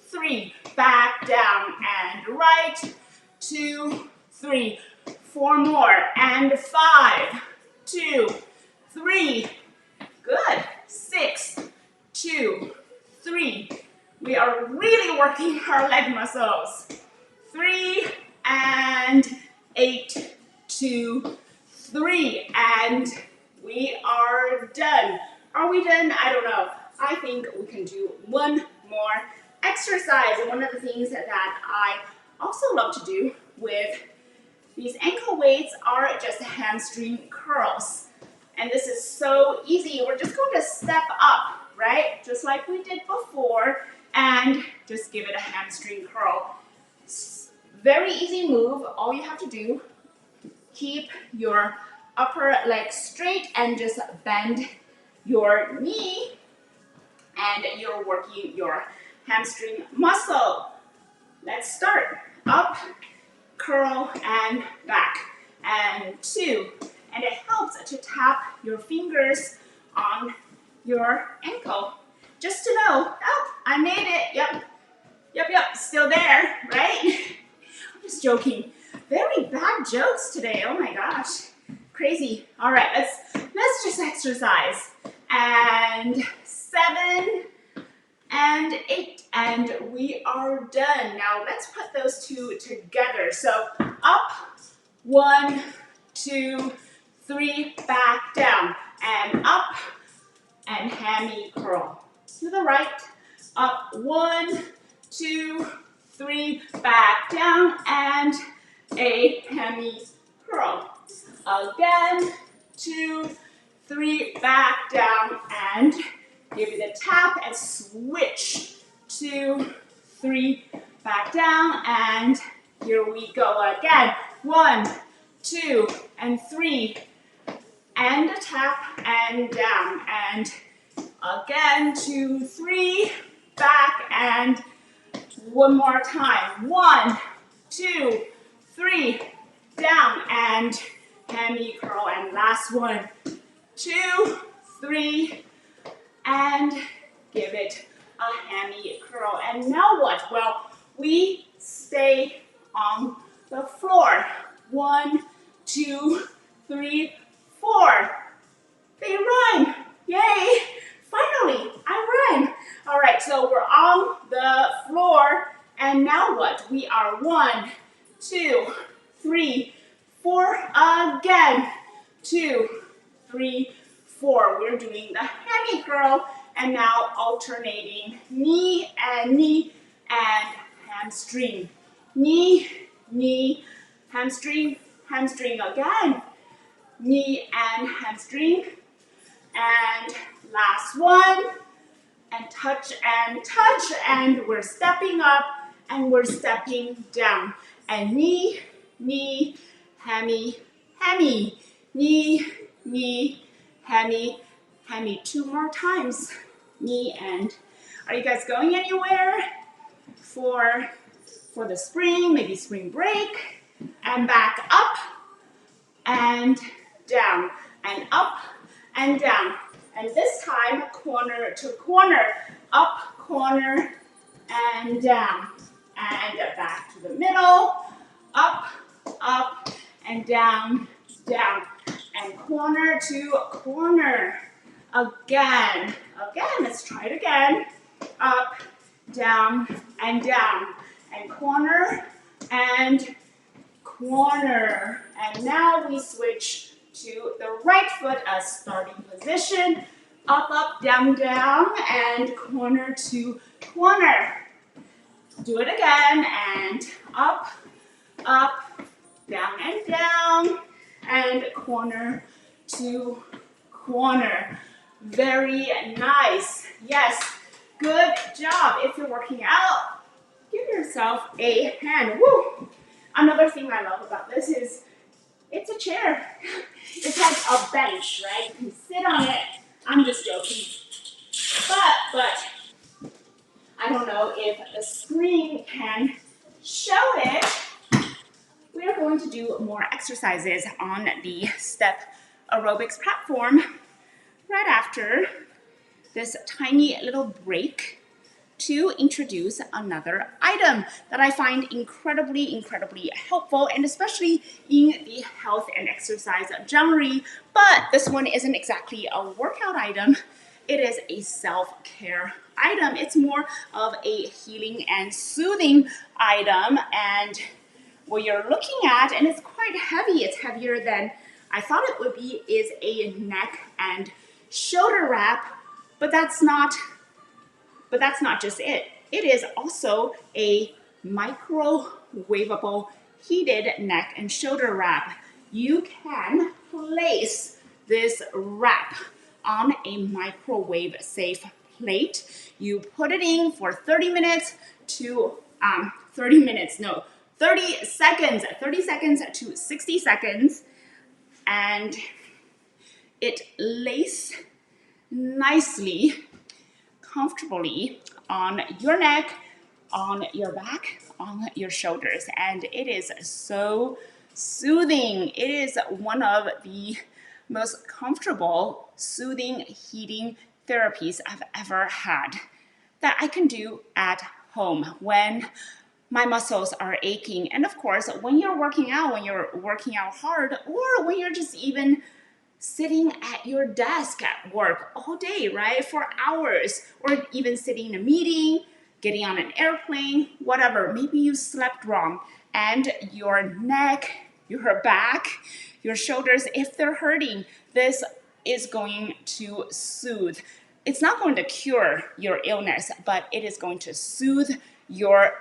S1: 3, back down and right, 2, 3, 4 more, and 5, 2, 3, good, 6, 2, 3. We are really working our leg muscles. 3 and 8, 2, 3, and we are done. Are we done? I don't know. I think we can do one more exercise. And one of the things that I also love to do with these ankle weights are just hamstring curls. And this is so easy. We're just going to step up, right? Just like we did before, and just give it a hamstring curl. Very easy move. All you have to do, keep your upper leg straight and just bend your knee, and you're working your hamstring muscle. Let's start. Up, curl, and back, and 2. And it helps to tap your fingers on your ankle. Just to know, oh, I made it. Yep, still there, right? I'm just joking. Very bad jokes today. Oh my gosh, crazy. All right, let's just exercise. And 7 and 8, and we are done. Now let's put those two together. So up, 1, 2, 3, back down, and up, and hammy curl. To the right, up, 1, 2, 3, back down, and a hammy curl. Again, 2, 3, back down, and give it a tap, and switch. 2, 3, back down, and here we go again. 1, 2, and 3, and a tap, and down, and again, 2, 3, back, and one more time. 1, 2, 3, down, and hammy curl, and last one. 2, 3, and give it a hammy curl. And now what? Well, we stay on the floor. 1, 2, 3, 4. They rhyme. Yay! Finally, I rhyme. All right, so we're on the floor. And now what? We are 1, 2, 3, 4 again. 2, 3, 4. We're doing the hammy curl, and now alternating knee and hamstring. Knee, knee, hamstring, hamstring again. Knee and hamstring. And last one. And touch, and we're stepping up, and we're stepping down. And knee, knee, hammy, hammy. Knee, knee, hammy, hammy. 2 more times. Knee and. Are you guys going anywhere for the spring, maybe spring break? And back up, and down, and up and down. And this time, corner to corner, up, corner, and down. And back to the middle, up, up, and down, down. And corner to corner. Again, let's try it again. Up, down, and down. And corner, and corner. And now we switch to the right foot as starting position. Up, up, down, down, and corner to corner. Do it again, and up, up, down and down, and corner to corner. Very nice. Yes, good job. If you're working out, give yourself a hand. Woo! Another thing I love about this is it's a chair. It's like a bench, right? You can sit on it. I'm just joking. But I don't know if the screen can show it. We are going to do more exercises on the step aerobics platform right after this tiny little break to introduce another item that I find incredibly helpful, and especially in the health and exercise generally. But this one isn't exactly a workout item. It is a self-care item. It's more of a healing and soothing item. And what you're looking at, and it's quite heavy, it's heavier than I thought it would be, is a neck and shoulder wrap. But that's not just it. It is also a microwavable heated neck and shoulder wrap. You can place this wrap on a microwave safe plate. You put it in for 30 seconds to 60 seconds, and it lays nicely, comfortably on your neck, on your back, on your shoulders, and it is so soothing. It is one of the most comfortable, soothing, heating therapies I've ever had that I can do at home when my muscles are aching. And of course, when you're working out hard, or when you're just even sitting at your desk at work all day, right, for hours, or even sitting in a meeting, getting on an airplane, whatever. Maybe you slept wrong and your neck, your back, your shoulders, if they're hurting, this is going to soothe. It's not going to cure your illness, but it is going to soothe your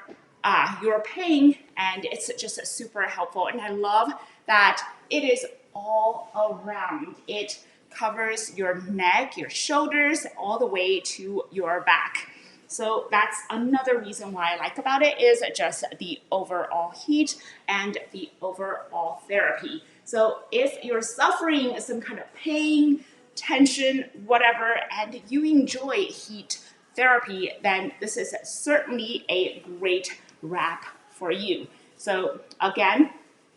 S1: pain, and it's just super helpful. And I love that it is all around. It covers your neck, your shoulders, all the way to your back. So that's another reason why I like about it, is just the overall heat and the overall therapy. So if you're suffering some kind of pain, tension, whatever, and you enjoy heat therapy, then this is certainly a great wrap for you. So again,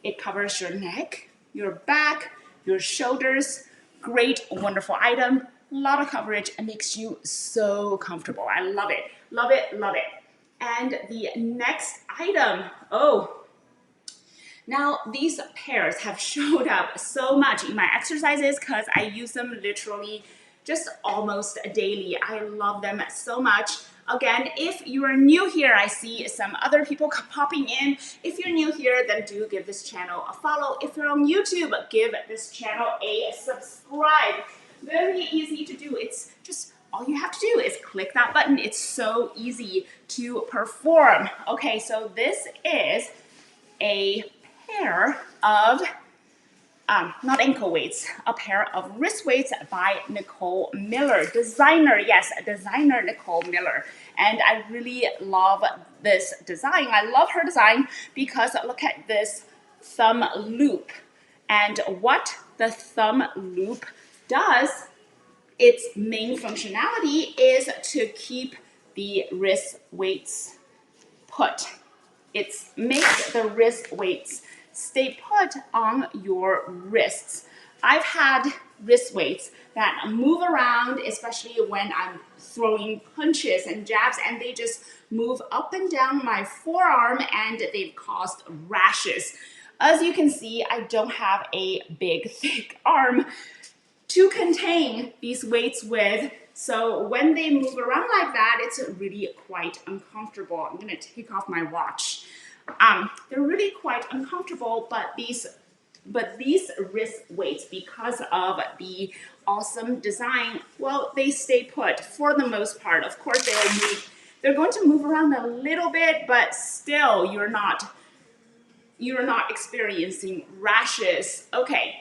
S1: it covers your neck, your back, your shoulders. Great, wonderful item. A lot of coverage, and makes you so comfortable. I love it, love it, love it. And the next item, now these pairs have showed up so much in my exercises because I use them literally just almost daily. I love them so much. Again, if you are new here, I see some other people popping in. If you're new here, then do give this channel a follow. If you're on YouTube, give this channel a subscribe. Very easy to do. It's just, all you have to do is click that button. It's so easy to perform. Okay, so this is a pair of not ankle weights, a pair of wrist weights by Nicole Miller. Designer Nicole Miller. And I really love this design. I love her design because look at this thumb loop. And what the thumb loop does, its main functionality is to keep the wrist weights put. It makes the wrist weights stay put on your wrists. I've had wrist weights that move around, especially when I'm throwing punches and jabs, and they just move up and down my forearm, and they've caused rashes. As you can see, I don't have a big, thick arm to contain these weights with. So when they move around like that, it's really quite uncomfortable. I'm gonna take off my watch. They're really quite uncomfortable, but these wrist weights, because of the awesome design, well, they stay put for the most part. Of course, they're going to move around a little bit, but still you're not experiencing rashes. Okay.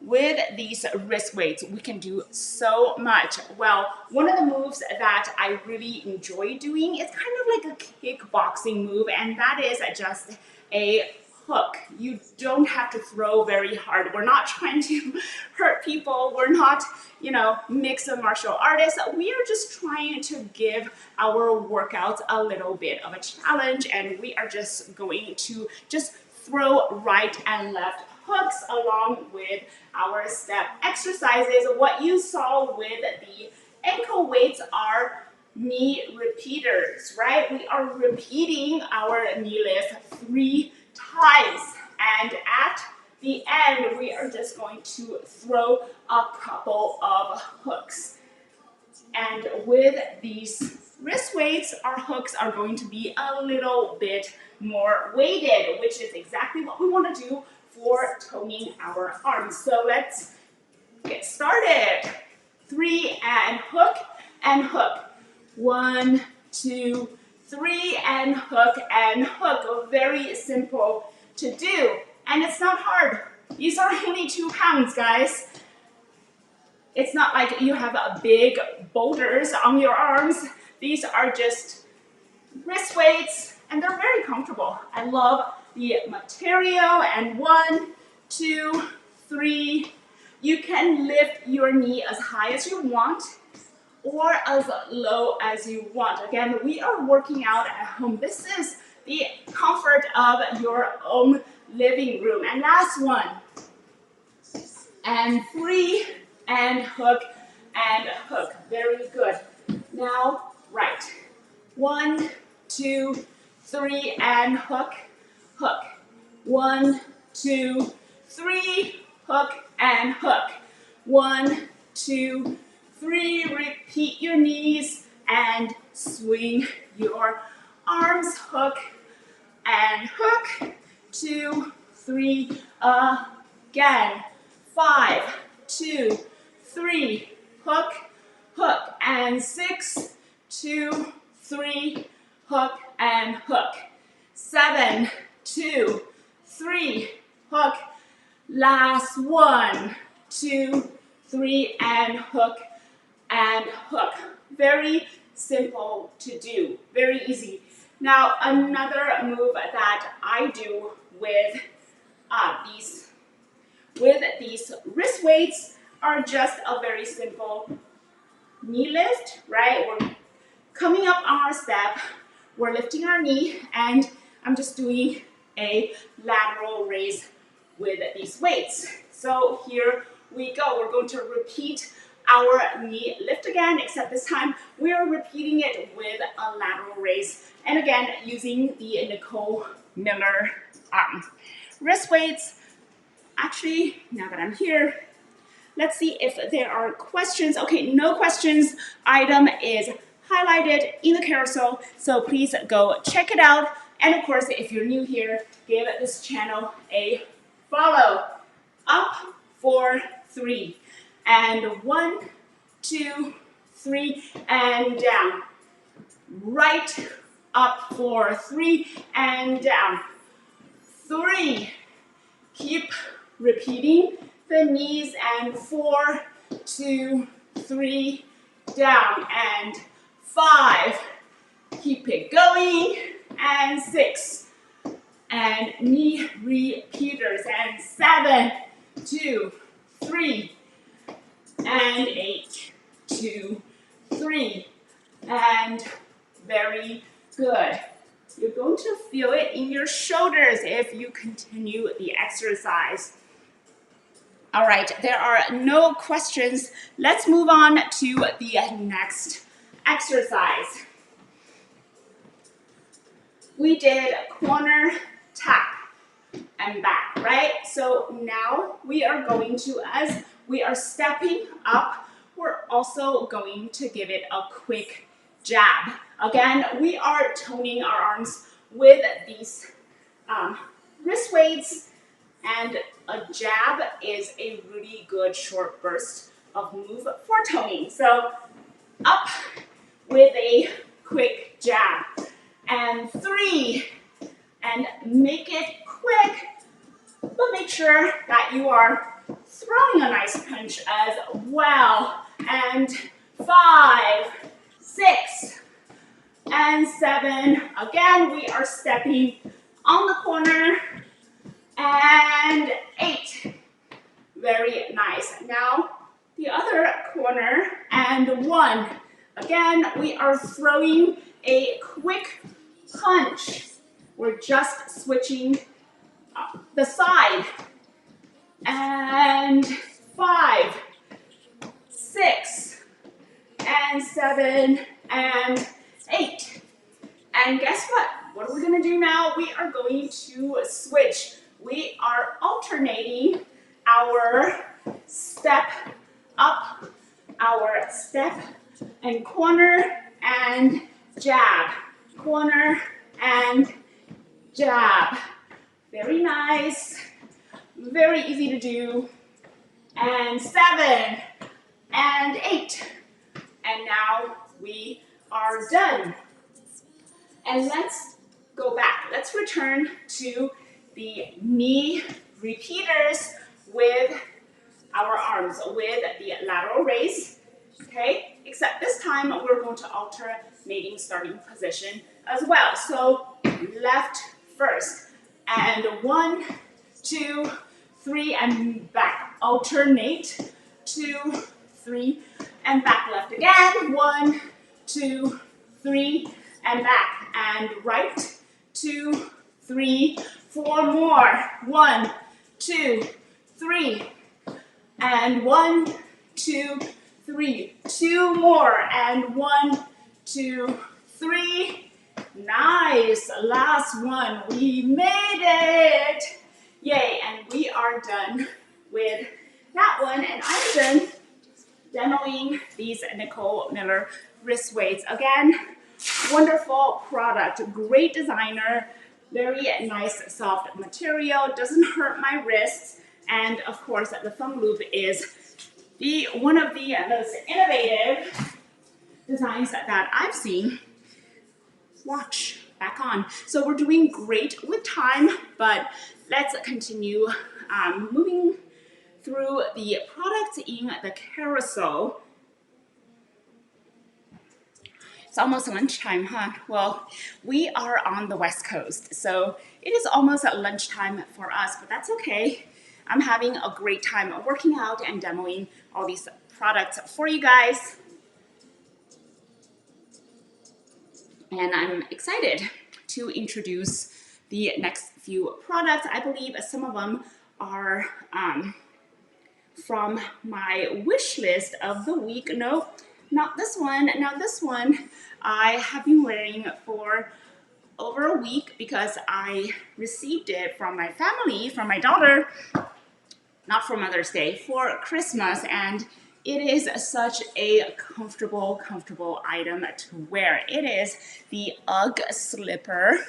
S1: With these wrist weights, we can do so much. Well, one of the moves that I really enjoy doing is kind of like a kickboxing move, and that is just a hook. You don't have to throw very hard. We're not trying to hurt people. We're not, mixed martial artists. We are just trying to give our workouts a little bit of a challenge, and we are just going to just throw right and left hooks along with our step exercises. What you saw with the ankle weights are knee repeaters, right? We are repeating our knee lift 3 times, and at the end we are just going to throw a couple of hooks. And with these wrist weights, our hooks are going to be a little bit more weighted, which is exactly what we want to do for toning our arms. So let's get started. 3 and hook and hook. 1, 2, 3 and hook and hook. Very simple to do, and it's not hard. These are only 2 pounds, guys. It's not like you have big boulders on your arms. These are just wrist weights, and they're very comfortable. I love the material. And 1, 2, 3. You can lift your knee as high as you want or as low as you want. Again, we are working out at home. This is the comfort of your own living room. And last one. And 3 and hook and hook. Very good. Now, right. 1, 2, 3 and hook, hook. 1, 2, 3, hook and hook. 1, 2, 3. Repeat your knees and swing your arms. Hook and hook. 2, 3. Again. 5, 2, 3. Hook, hook, and 6, 2, 3. Hook and hook. 7, 2, 3. Hook. Last 1, 2, 3, and hook and hook. Very simple to do. Very easy. Now, another move that I do with these wrist weights are just a very simple knee lift, right? We're coming up on our step, we're lifting our knee, and I'm just doing a lateral raise with these weights. So here we go. We're going to repeat our knee lift again, except this time we are repeating it with a lateral raise. And again, using the Nicole Miller wrist weights. Actually, now that I'm here, let's see if there are questions. Okay, no questions. Item is highlighted in the carousel, so please go check it out. And of course, if you're new here, give this channel a follow. Up for 3. And 1, 2, 3, and down. Right, up for 3, and down. 3. Keep repeating the knees, and 4, 2, 3, down, and 5. Keep it going, and 6. And knee repeaters, and 7, 2, 3, and 8, 2, 3, and very good. You're going to feel it in your shoulders if you continue the exercise. All right, there are no questions. Let's move on to the next exercise. We did corner tap and back, right? So now we are going to, as we are stepping up, we're also going to give it a quick jab. Again, we are toning our arms with these wrist weights, and a jab is a really good short burst of move for toning. So up with a quick jab, and 3, and make it quick, but make sure that you are throwing a nice punch as well. And 5, 6, and 7. Again, we are stepping on the corner. And 8. Very nice. Now, the other corner. And 1. Again, we are throwing a quick punch. We're just switching the side. And 5, 6, and 7, and 8. And guess what? What are we going to do now? We are going to switch. We are alternating our step up, our step and corner and jab, corner and jab. Very nice, very easy to do. And 7, and 8. And now we are done. And let's go back. Let's return to the knee repeaters with our arms, with the lateral raise, okay? Except this time we're going to alternating starting position as well. So left first, and 1, 2, 3, and back. Alternate, 2, 3, and back. Left again, 1, 2, 3, and back. And right, 2, 3, 4 more. 1, 2, 3, and 1, 2, 3. 2 more, and 1, 2, 3. Nice. Last one. We made it. Yay. And we are done with that one. And I'm done demoing these Nicole Miller wrist weights. Again, wonderful product. Great designer. Very nice soft material. Doesn't hurt my wrists. And of course, the thumb loop is one of the most innovative designs that I've seen. Watch, back on. So we're doing great with time, but let's continue moving through the products in the carousel. It's almost lunchtime, huh? Well, we are on the West Coast, so it is almost at lunchtime for us, but that's okay. I'm having a great time working out and demoing all these products for you guys. And I'm excited to introduce the next few products. I believe some of them are from my wish list of the week. No, not this one. Now this one I have been wearing for over a week because I received it from my family, from my daughter, not for Mother's Day, for Christmas, and it is such a comfortable item to wear. It is the UGG slipper.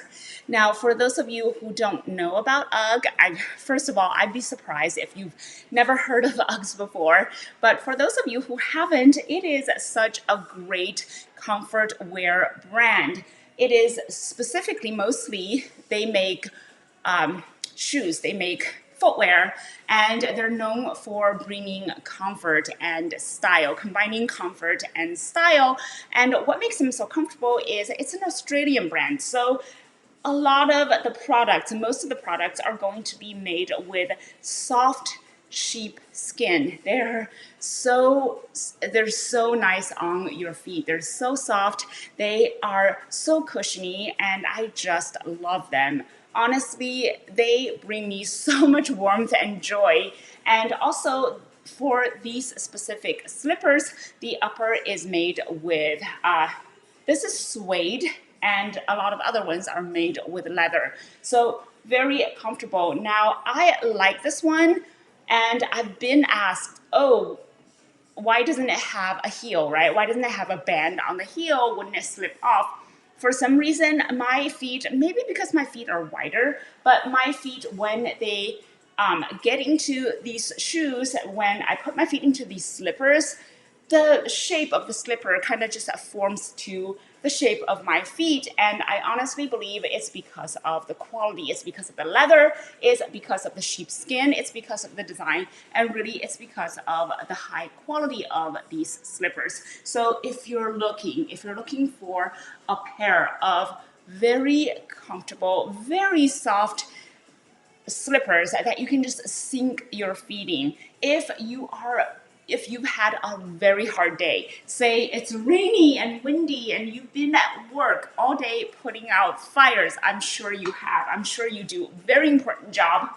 S1: Now, for those of you who don't know about UGG, first of all, I'd be surprised if you've never heard of UGGs before. But for those of you who haven't, it is such a great comfort wear brand. It is specifically, mostly, they make shoes. They make footwear, and they're known for bringing comfort and style, combining comfort and style. And what makes them so comfortable is it's an Australian brand. So a lot of the products, most of the products are going to be made with soft sheep skin. They're so nice on your feet. They're so soft. They are so cushiony, and I just love them. Honestly, they bring me so much warmth and joy. And also, for these specific slippers, the upper is made with this is suede, and a lot of other ones are made with leather. So very comfortable. Now, I like this one, and I've been asked, oh, why doesn't it have a heel, right? Why doesn't it have a band on the heel? Wouldn't it slip off? For some reason, my feet, maybe because my feet are wider, but my feet, when they get into these shoes, when I put my feet into these slippers, the shape of the slipper kind of just forms to the shape of my feet, and I honestly believe it's because of the quality, it's because of the leather, it's because of the sheepskin, it's because of the design, and really it's because of the high quality of these slippers. So if you're looking for a pair of very comfortable, very soft slippers that you can just sink your feet in, if you've had a very hard day, say it's rainy and windy and you've been at work all day putting out fires, I'm sure you have, I'm sure you do a very important job,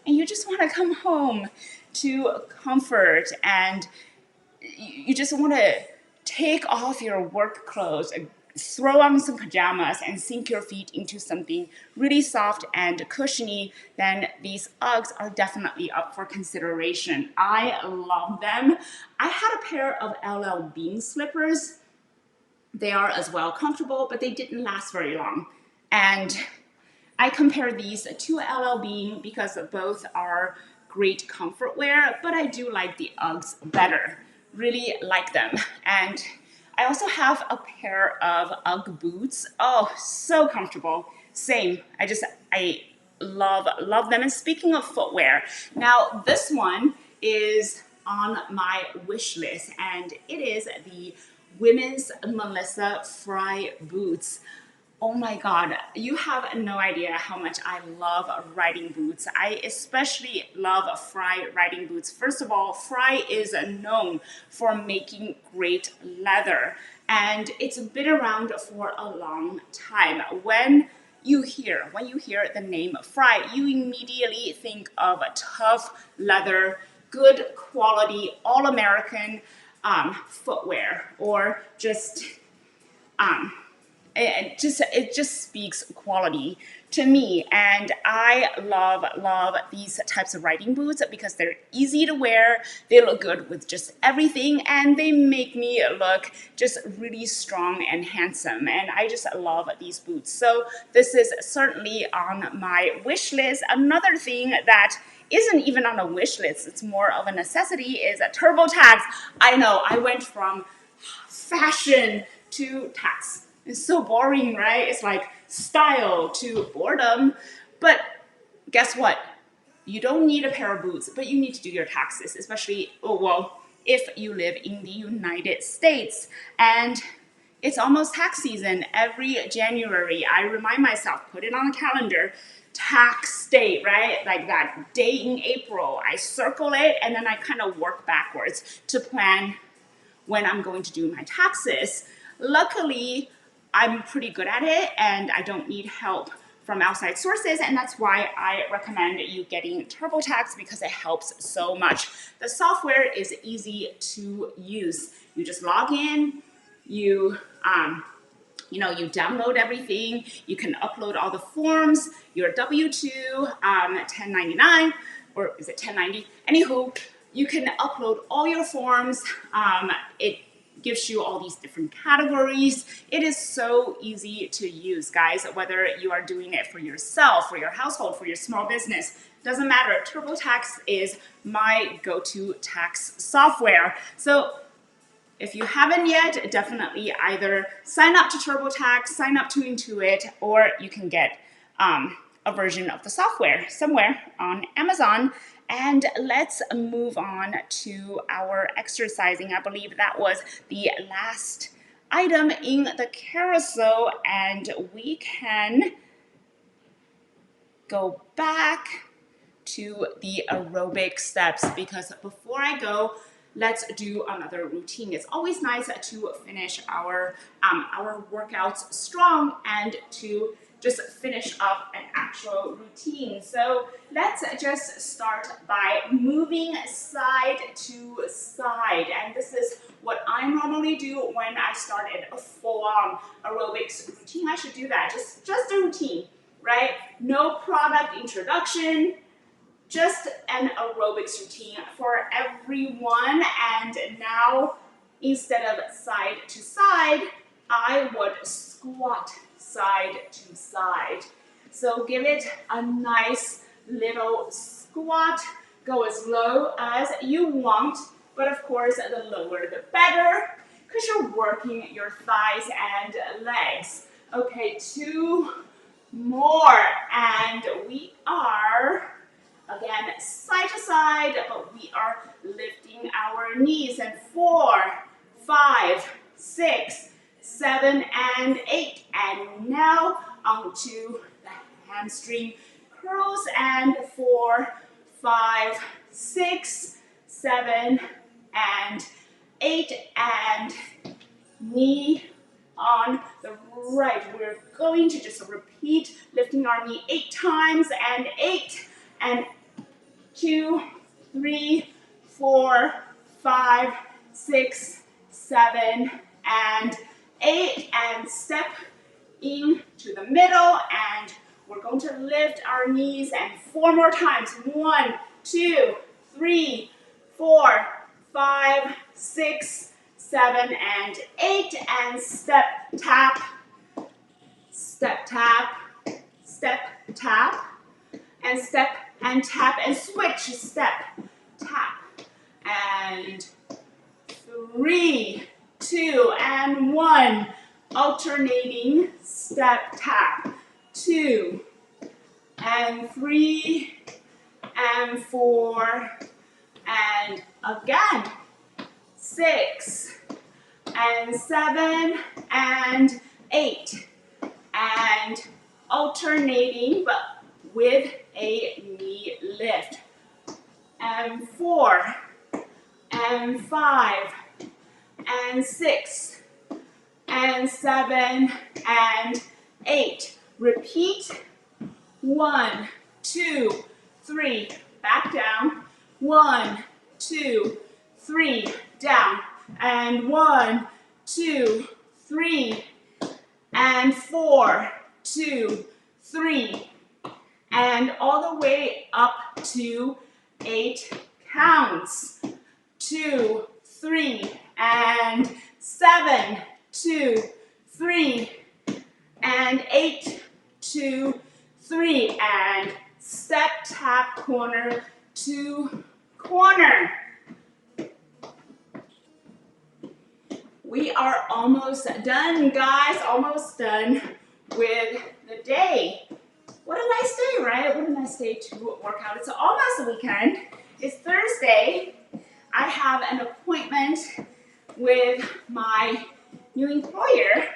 S1: and you just want to come home to comfort, and you just want to take off your work clothes, throw on some pajamas, and sink your feet into something really soft and cushiony, then these Uggs are definitely up for consideration. I love them. I had a pair of LL Bean slippers. They are as well comfortable, but they didn't last very long. And I compare these to LL Bean because both are great comfort wear, but I do like the Uggs better. Really like them. And I also have a pair of Ugg boots. Oh, so comfortable. Same. I love them. And speaking of footwear, now this one is on my wish list, and it is the women's Melissa Fry boots. Oh my God, you have no idea how much I love riding boots. I especially love Fry riding boots. First of all, Fry is known for making great leather, and it's been around for a long time. When you hear the name Fry, you immediately think of a tough leather, good quality, all-American footwear, or just it just speaks quality to me. And I love these types of riding boots because they're easy to wear, they look good with just everything, and they make me look just really strong and handsome, and I just love these boots. So this is certainly on my wish list. Another thing that isn't even on a wish list, it's more of a necessity, is TurboTax. I know, I went from fashion to tax. It's so boring, right? It's like style to boredom. But guess what? You don't need a pair of boots, but you need to do your taxes, especially, if you live in the United States. And it's almost tax season. Every January, I remind myself, put it on the calendar, tax date, right? Like that day in April. I circle it, and then I kind of work backwards to plan when I'm going to do my taxes. Luckily, I'm pretty good at it, and I don't need help from outside sources, and that's why I recommend you getting TurboTax, because it helps so much. The software is easy to use. You just log in, you download everything, you can upload all the forms, your W-2, 1099, or is it 1090? Anywho, you can upload all your forms. It gives you all these different categories. It is so easy to use, guys, whether you are doing it for yourself, for your household, for your small business, doesn't matter. TurboTax is my go-to tax software. So if you haven't yet, definitely either sign up to TurboTax, sign up to Intuit, or you can get a version of the software somewhere on Amazon. And let's move on to our exercising. I believe that was the last item in the carousel, and we can go back to the aerobic steps, because before I go, let's do another routine. It's always nice to finish our workouts strong and to just finish up an actual routine. So let's just start by moving side to side. And this is what I normally do when I started a full-on aerobics routine. I should do that, just a routine, right? No product introduction, just an aerobics routine for everyone. And now, instead of side to side, I would squat side to side. So give it a nice little squat. Go as low as you want, but of course, the lower the better, because you're working your thighs and legs. Okay, 2 more, and we are again side to side, but we are lifting our knees. And 4, 5, 6, 7, and 8. And now onto the hamstring curls. And 4, 5, 6, 7, and 8. And knee on the right. We're going to just repeat lifting our knee 8 times. And 8, and 2, 3, 4, 5, 6, 7, and 8. And step into the middle, and we're going to lift our knees. And 4 more times. 1, 2, 3, 4, 5, 6, 7, and 8. And step, tap, step, tap, step, tap, and step, and tap, and switch, step, tap, and 3, 2, and 1, alternating, step, tap, 2, and 3, and 4, and again, 6, and 7, and 8, and alternating, but with a knee lift. And 4, and 5, and 6, and 7, and 8. Repeat. 1, 2, 3, back down. 1, 2, 3, down. And 1, 2, 3, and 4, 2, 3, and all the way up to 8 counts. 2, 3, and 7, 2, 3, and 8, 2, 3, and step, tap, corner to corner. We are almost done, guys, almost done with the day. What a nice day, right? What a nice day to work out. It's almost the weekend. It's Thursday. I have an appointment with my new employer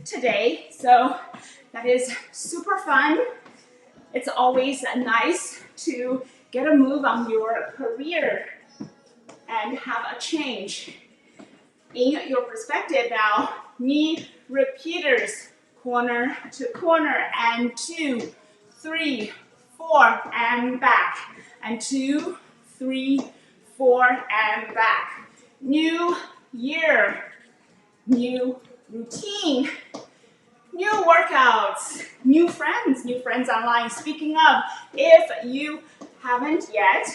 S1: today, so that is super fun. It's always nice to get a move on your career and have a change in your perspective. Now, knee repeaters, corner to corner, and 2, 3, 4, and back, and 2, 3, 4, and back. New year, new routine, new workouts, new friends online. Speaking of, if you haven't yet,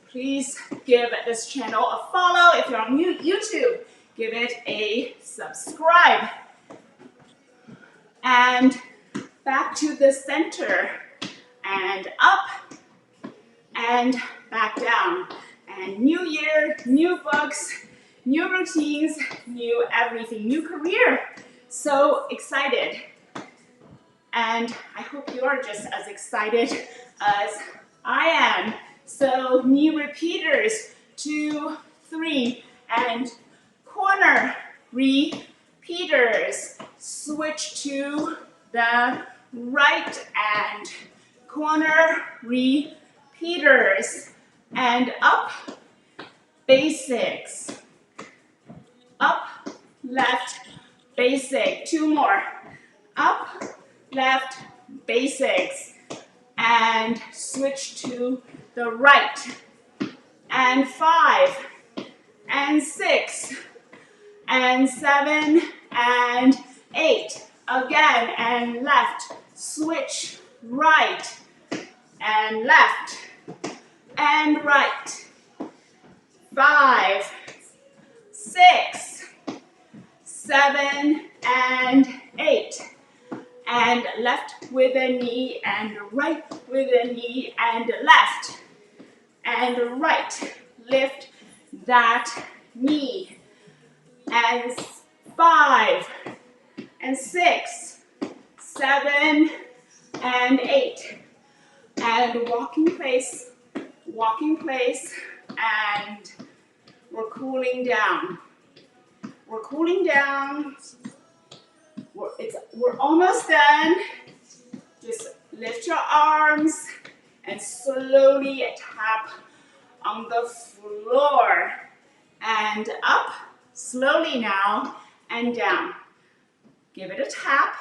S1: please give this channel a follow. If you're on YouTube, give it a subscribe. And back to the center, and up, and back down. And new year, new books, new routines, new everything, new career. So excited. And I hope you're just as excited as I am. So knee repeaters, 2, 3, and corner repeaters. Switch to the right, and corner repeaters. repeaters, and up, basics, up, left, basic, 2 more, up, left, basics, and switch to the right, and 5, and 6, and 7, and 8, again, and left, switch, right, and left, and right, 5, 6, 7, and 8, and left with a knee, and right with a knee, and left, and right, lift that knee, and 5, and 6, 7, and 8, and walking place, and we're cooling down. We're cooling down. We're almost done. Just lift your arms and slowly tap on the floor. And up, slowly now, and down. Give it a tap,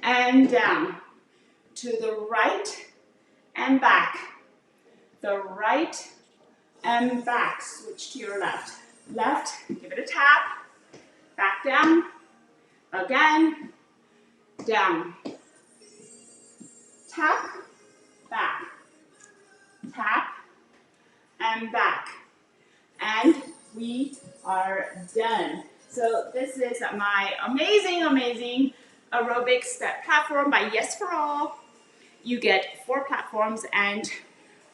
S1: and down. To the right, and back. The right, and back. Switch to your left. Left, give it a tap, back down, again, down. Tap, back. Tap, and back. And we are done. So this is my amazing, amazing aerobic step platform by Yes for All. You get 4 platforms and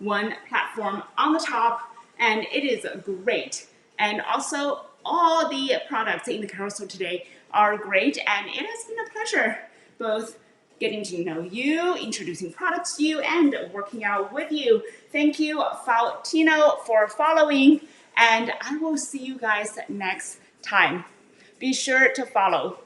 S1: 1 platform on the top, and it is great. And also, all the products in the carousel today are great, and it has been a pleasure both getting to know you, introducing products to you, and working out with you. Thank you, Faustino, for following, and I will see you guys next time. Be sure to follow.